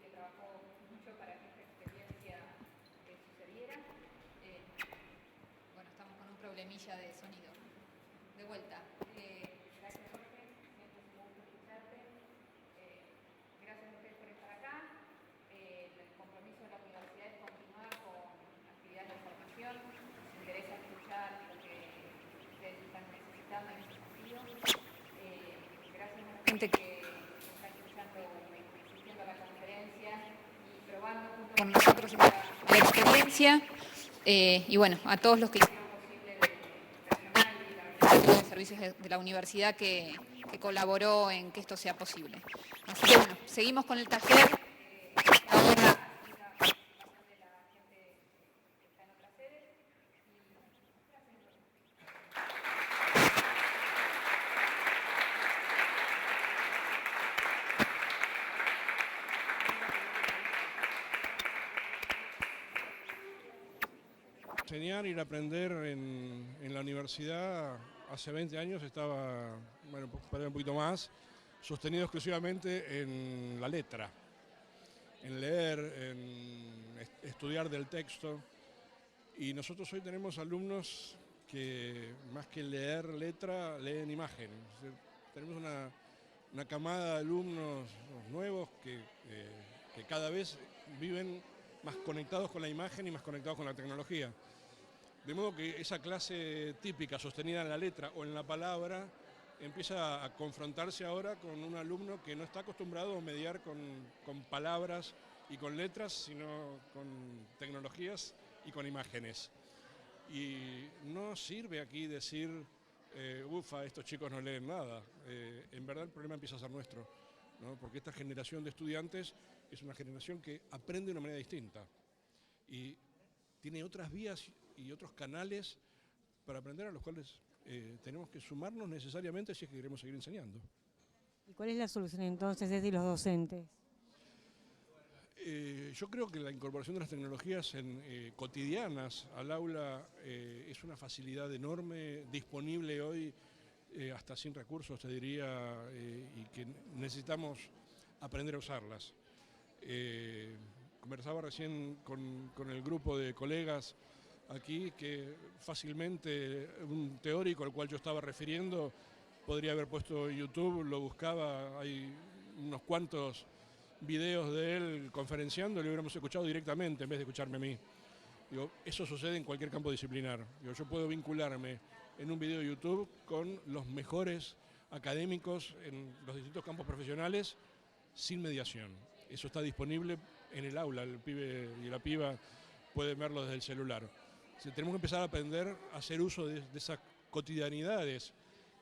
Que trabajó mucho para que esta experiencia sucediera. Bueno, estamos con un problemilla de sonido. De vuelta. Gracias, Jorge. Siempre es un gusto escucharte. Gracias a ustedes por estar acá. El compromiso de la universidad es continuar con actividades de formación. Nos interesa escuchar lo que ustedes están necesitando en este sentido. Gracias a la gente que está escuchando la conferencia y probando junto con nosotros la experiencia y bueno, a todos los que hicieron posible del personal y de servicios de la universidad que colaboró en que esto sea posible. Así que bueno, seguimos con el taller. Ahora la participación de la gente que está en otras sedes. Enseñar y aprender en la universidad hace 20 años estaba, bueno, para un poquito más, sostenido exclusivamente en la letra, en leer, en estudiar del texto. Y nosotros hoy tenemos alumnos que más que leer letra, leen imagen. Es decir, tenemos una camada de alumnos nuevos que cada vez viven más conectados con la imagen y más conectados con la tecnología. De modo que esa clase típica sostenida en la letra o en la palabra empieza a confrontarse ahora con un alumno que no está acostumbrado a mediar con palabras y con letras, sino con tecnologías y con imágenes. Y no sirve aquí decir, ufa, estos chicos no leen nada. En verdad el problema empieza a ser nuestro, ¿no? Porque esta generación de estudiantes es una generación que aprende de una manera distinta y tiene otras vías y otros canales para aprender a los cuales tenemos que sumarnos necesariamente si es que queremos seguir enseñando. ¿Y cuál es la solución entonces desde los docentes? Yo creo que la incorporación de las tecnologías cotidianas al aula es una facilidad enorme, disponible hoy hasta sin recursos, te diría, y que necesitamos aprender a usarlas. Conversaba recién con el grupo de colegas aquí que fácilmente un teórico al cual yo estaba refiriendo podría haber puesto YouTube, lo buscaba, hay unos cuantos videos de él conferenciando, le hubiéramos escuchado directamente en vez de escucharme a mí. Digo, eso sucede en cualquier campo disciplinar. Digo, yo puedo vincularme en un video de YouTube con los mejores académicos en los distintos campos profesionales sin mediación. Eso está disponible en el aula, el pibe y la piba pueden verlo desde el celular. Tenemos que empezar a aprender a hacer uso de esas cotidianidades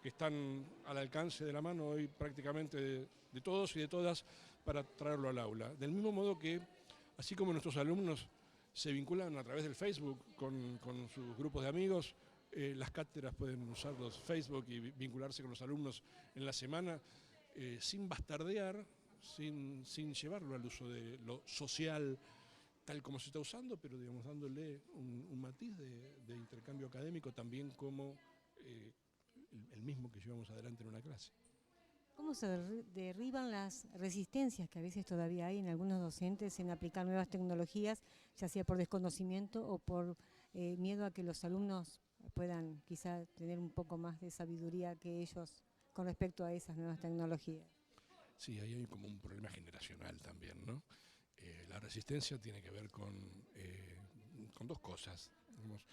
que están al alcance de la mano hoy prácticamente de todos y de todas para traerlo al aula. Del mismo modo que, así como nuestros alumnos se vinculan a través del Facebook con sus grupos de amigos, las cátedras pueden usar los Facebook y vincularse con los alumnos en la semana sin bastardear, sin llevarlo al uso de lo social tal como se está usando, pero digamos dándole un matiz de intercambio académico también como el mismo que llevamos adelante en una clase. ¿Cómo se derriban las resistencias que a veces todavía hay en algunos docentes en aplicar nuevas tecnologías, ya sea por desconocimiento o por miedo a que los alumnos puedan quizá tener un poco más de sabiduría que ellos con respecto a esas nuevas tecnologías? Sí, ahí hay como un problema generacional también, ¿no? La resistencia tiene que ver con dos cosas. Digamos,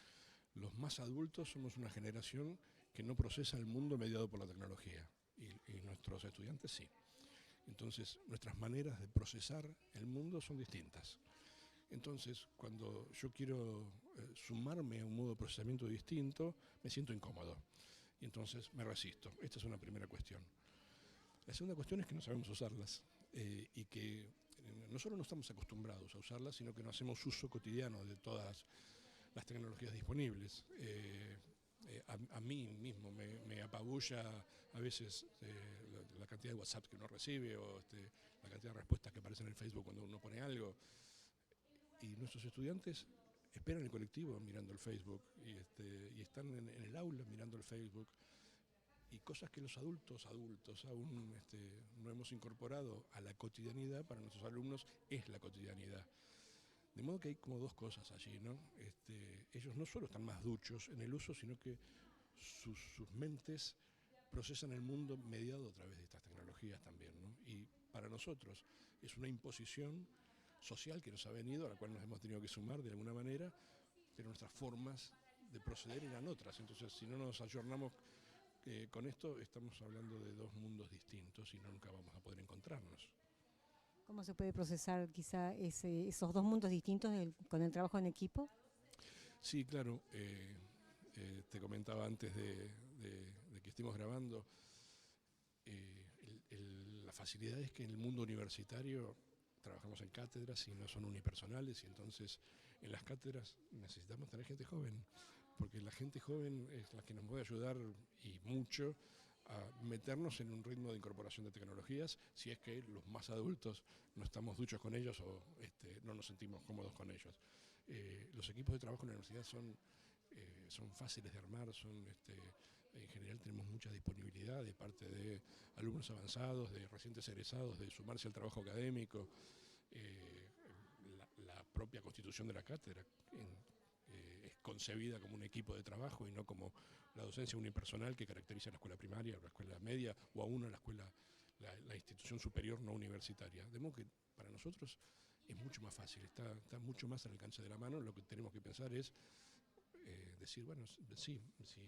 los más adultos somos una generación que no procesa el mundo mediado por la tecnología y nuestros estudiantes sí. Entonces, nuestras maneras de procesar el mundo son distintas. Entonces, cuando yo quiero sumarme a un modo de procesamiento distinto, me siento incómodo y entonces me resisto. Esta es una primera cuestión. La segunda cuestión es que no sabemos usarlas y que no solo no estamos acostumbrados a usarlas, sino que no hacemos uso cotidiano de todas las tecnologías disponibles. A mí mismo me apabulla a veces la cantidad de WhatsApp que uno recibe o la cantidad de respuestas que aparecen en el Facebook cuando uno pone algo. Y nuestros estudiantes esperan el colectivo mirando el Facebook y están en el aula mirando el Facebook. Y cosas que los adultos aún no hemos incorporado a la cotidianidad, para nuestros alumnos es la cotidianidad. De modo que hay como dos cosas allí, ¿no? Ellos no solo están más duchos en el uso, sino que sus mentes procesan el mundo mediado a través de estas tecnologías también, ¿no? Y para nosotros es una imposición social que nos ha venido, a la cual nos hemos tenido que sumar de alguna manera, pero nuestras formas de proceder eran otras. Entonces, si no nos ayornamos con esto, estamos hablando de dos mundos distintos y nunca vamos a poder encontrarnos. ¿Cómo se puede procesar quizá esos dos mundos distintos con el trabajo en equipo? Sí, claro. Te comentaba antes de que estemos grabando, la facilidad es que en el mundo universitario trabajamos en cátedras y no son unipersonales y entonces en las cátedras necesitamos tener gente joven, porque la gente joven es la que nos puede ayudar y mucho a meternos en un ritmo de incorporación de tecnologías si es que los más adultos no estamos duchos con ellos o no nos sentimos cómodos con ellos. Los equipos de trabajo en la universidad son fáciles de armar, en general tenemos mucha disponibilidad de parte de alumnos avanzados, de recientes egresados, de sumarse al trabajo académico. La propia constitución de la cátedra es concebida como un equipo de trabajo y no como la docencia unipersonal que caracteriza a la escuela primaria, o la escuela media o aún a la institución superior no universitaria. De modo que para nosotros es mucho más fácil, está mucho más al alcance de la mano. Lo que tenemos que pensar es decir, bueno, sí,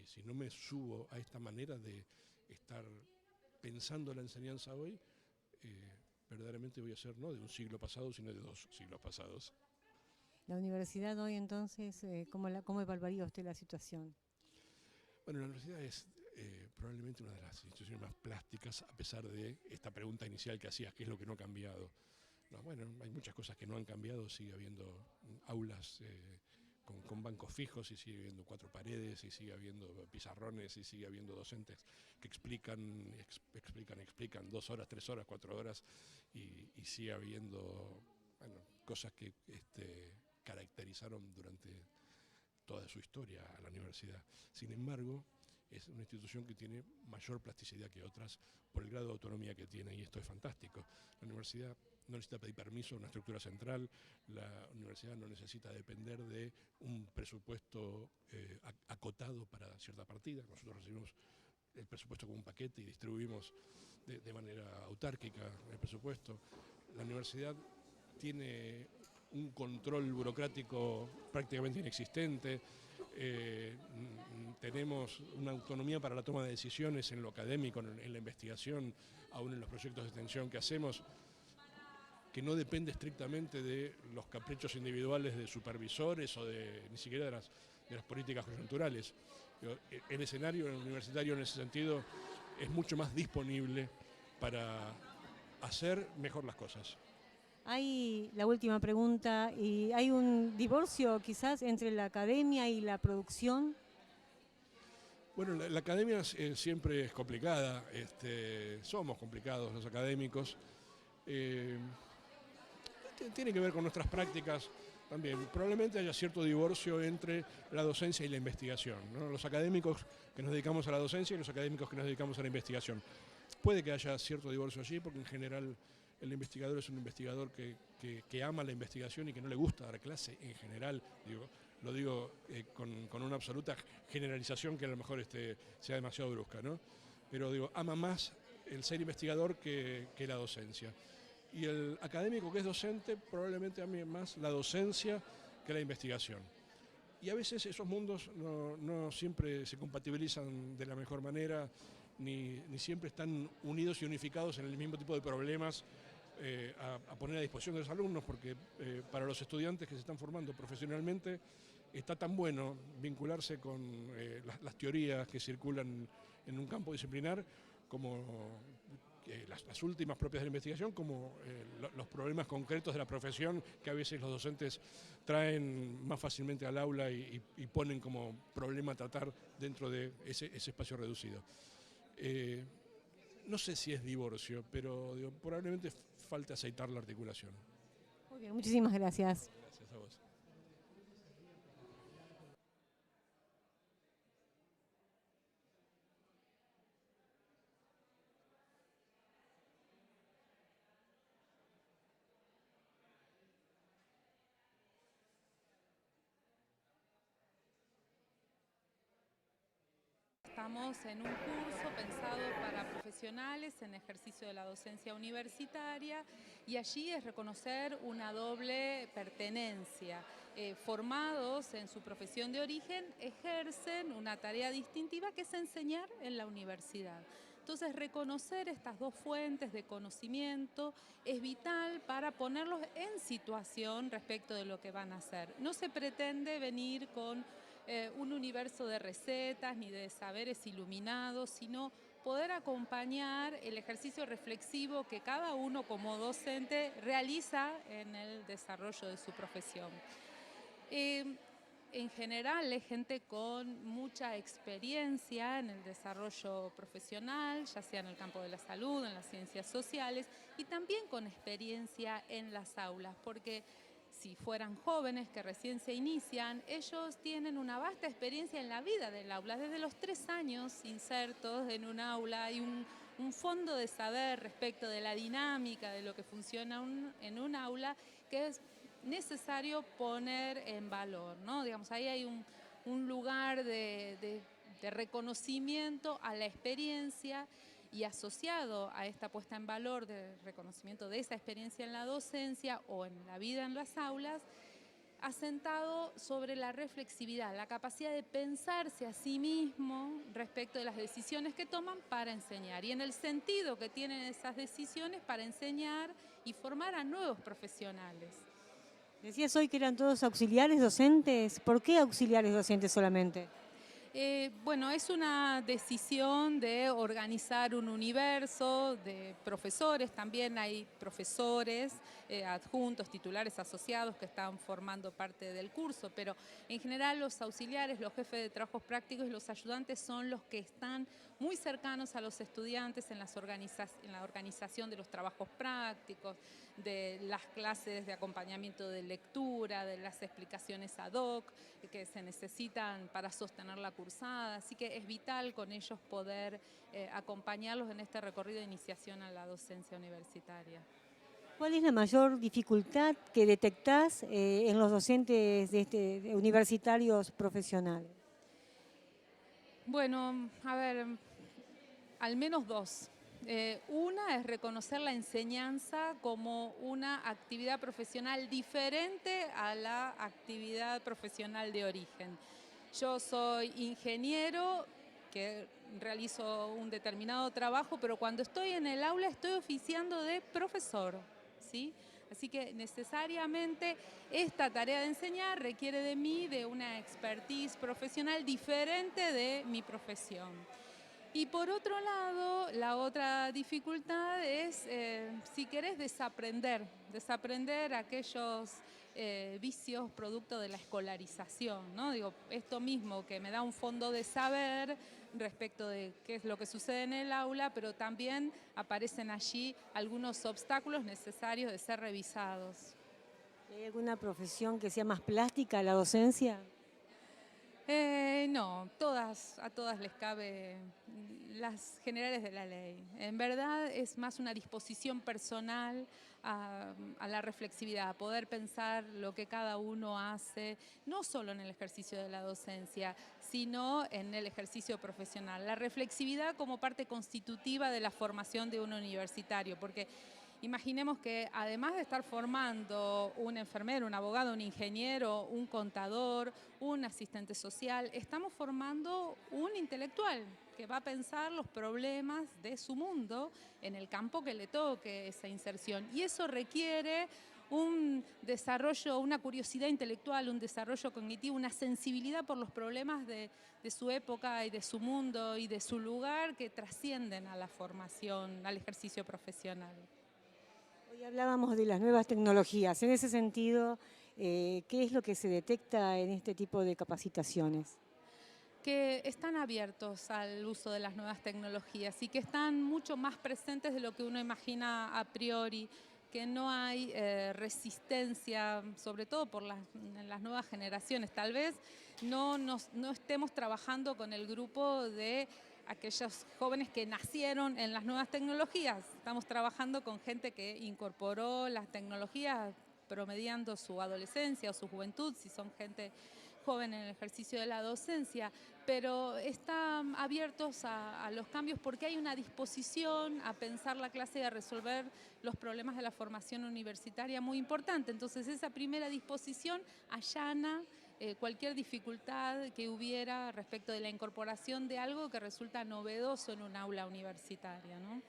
si no me subo a esta manera de estar pensando la enseñanza hoy, verdaderamente voy a ser no de un siglo pasado, sino de 2 siglos pasados. La universidad hoy entonces, ¿cómo evaluaría usted la situación? Bueno, la universidad es probablemente una de las instituciones más plásticas, a pesar de esta pregunta inicial que hacías, ¿qué es lo que no ha cambiado? No, bueno, hay muchas cosas que no han cambiado, sigue habiendo aulas con bancos fijos y sigue habiendo 4 paredes y sigue habiendo pizarrones y sigue habiendo docentes que explican 2 horas, 3 horas, 4 horas y sigue habiendo cosas que caracterizaron durante toda su historia a la universidad. Sin embargo, es una institución que tiene mayor plasticidad que otras por el grado de autonomía que tiene y esto es fantástico. La universidad no necesita pedir permiso a una estructura central, la universidad no necesita depender de un presupuesto acotado para cierta partida. Nosotros recibimos el presupuesto como un paquete y distribuimos de manera autárquica el presupuesto. la universidad tiene un control burocrático prácticamente inexistente, tenemos una autonomía para la toma de decisiones en lo académico, en la investigación, aún en los proyectos de extensión que hacemos, que no depende estrictamente de los caprichos individuales de supervisores o ni siquiera de las políticas coyunturales. El escenario universitario en ese sentido es mucho más disponible para hacer mejor las cosas. Hay la última pregunta, y ¿hay un divorcio quizás entre la academia y la producción? Bueno, la academia siempre es complicada, somos complicados los académicos. Tiene que ver con nuestras prácticas también. Probablemente haya cierto divorcio entre la docencia y la investigación, ¿no? Los académicos que nos dedicamos a la docencia y los académicos que nos dedicamos a la investigación. Puede que haya cierto divorcio allí, porque en general el investigador es un investigador que ama la investigación y que no le gusta dar clase en general. Lo digo con una absoluta generalización que a lo mejor sea demasiado brusca, ¿no? Pero ama más el ser investigador que la docencia. Y el académico que es docente probablemente ame más la docencia que la investigación. Y a veces esos mundos no siempre se compatibilizan de la mejor manera, ni siempre están unidos y unificados en el mismo tipo de problemas a poner a disposición de los alumnos, porque para los estudiantes que se están formando profesionalmente está tan bueno vincularse con las teorías que circulan en un campo disciplinar como las últimas propias de la investigación, como los problemas concretos de la profesión que a veces los docentes traen más fácilmente al aula y ponen como problema a tratar dentro de ese espacio reducido. No sé si es divorcio, pero probablemente falta aceitar la articulación. Muy bien, muchísimas gracias. Gracias a vos. Estamos en un curso pensado para profesionales en ejercicio de la docencia universitaria, y allí es reconocer una doble pertenencia. Formados en su profesión de origen, ejercen una tarea distintiva que es enseñar en la universidad. Entonces, reconocer estas dos fuentes de conocimiento es vital para ponerlos en situación respecto de lo que van a hacer. No se pretende venir con un universo de recetas ni de saberes iluminados, sino poder acompañar el ejercicio reflexivo que cada uno como docente realiza en el desarrollo de su profesión. En general es gente con mucha experiencia en el desarrollo profesional, ya sea en el campo de la salud, en las ciencias sociales, y también con experiencia en las aulas, porque si fueran jóvenes que recién se inician, ellos tienen una vasta experiencia en la vida del aula. Desde los 3 años insertos en un aula hay un fondo de saber respecto de la dinámica de lo que funciona en un aula que es necesario poner en valor, ¿no? Digamos, ahí hay un lugar de reconocimiento a la experiencia, y asociado a esta puesta en valor de reconocimiento de esa experiencia en la docencia o en la vida en las aulas, asentado sobre la reflexividad, la capacidad de pensarse a sí mismo respecto de las decisiones que toman para enseñar y en el sentido que tienen esas decisiones para enseñar y formar a nuevos profesionales. Decías hoy que eran todos auxiliares docentes. ¿Por qué auxiliares docentes solamente? Bueno, es una decisión de organizar un universo de profesores. También hay profesores adjuntos, titulares, asociados que están formando parte del curso, pero en general los auxiliares, los jefes de trabajos prácticos y los ayudantes son los que están muy cercanos a los estudiantes en la organización de los trabajos prácticos, de las clases de acompañamiento de lectura, de las explicaciones ad hoc que se necesitan para sostener la cursada. Así que es vital con ellos poder acompañarlos en este recorrido de iniciación a la docencia universitaria. ¿Cuál es la mayor dificultad que detectás en los docentes de universitarios profesionales? Bueno, a ver, al menos 2. Una es reconocer la enseñanza como una actividad profesional diferente a la actividad profesional de origen. Yo soy ingeniero que realizo un determinado trabajo, pero cuando estoy en el aula estoy oficiando de profesor, ¿sí? Así que necesariamente esta tarea de enseñar requiere de mí de una expertise profesional diferente de mi profesión. Y por otro lado, la otra dificultad es, si querés, desapprender aquellos vicios producto de la escolarización, ¿no? Digo, esto mismo que me da un fondo de saber respecto de qué es lo que sucede en el aula, pero también aparecen allí algunos obstáculos necesarios de ser revisados. ¿Hay alguna profesión que sea más plástica, la docencia? No, a todas les cabe las generales de la ley. En verdad es más una disposición personal a la reflexividad, a poder pensar lo que cada uno hace, no solo en el ejercicio de la docencia, sino en el ejercicio profesional. La reflexividad como parte constitutiva de la formación de un universitario, porque imaginemos que además de estar formando un enfermero, un abogado, un ingeniero, un contador, un asistente social, estamos formando un intelectual que va a pensar los problemas de su mundo en el campo que le toque esa inserción. Y eso requiere un desarrollo, una curiosidad intelectual, un desarrollo cognitivo, una sensibilidad por los problemas de su época y de su mundo y de su lugar que trascienden a la formación, al ejercicio profesional. Hoy hablábamos de las nuevas tecnologías. En ese sentido, ¿qué es lo que se detecta en este tipo de capacitaciones? Que están abiertos al uso de las nuevas tecnologías y que están mucho más presentes de lo que uno imagina a priori, que no hay resistencia, sobre todo por las nuevas generaciones. Tal vez no estemos trabajando con el grupo de aquellos jóvenes que nacieron en las nuevas tecnologías. Estamos trabajando con gente que incorporó las tecnologías promediando su adolescencia o su juventud, si son gente joven en el ejercicio de la docencia, pero están abiertos a los cambios porque hay una disposición a pensar la clase y a resolver los problemas de la formación universitaria muy importante. Entonces esa primera disposición allana cualquier dificultad que hubiera respecto de la incorporación de algo que resulta novedoso en un aula universitaria, ¿no?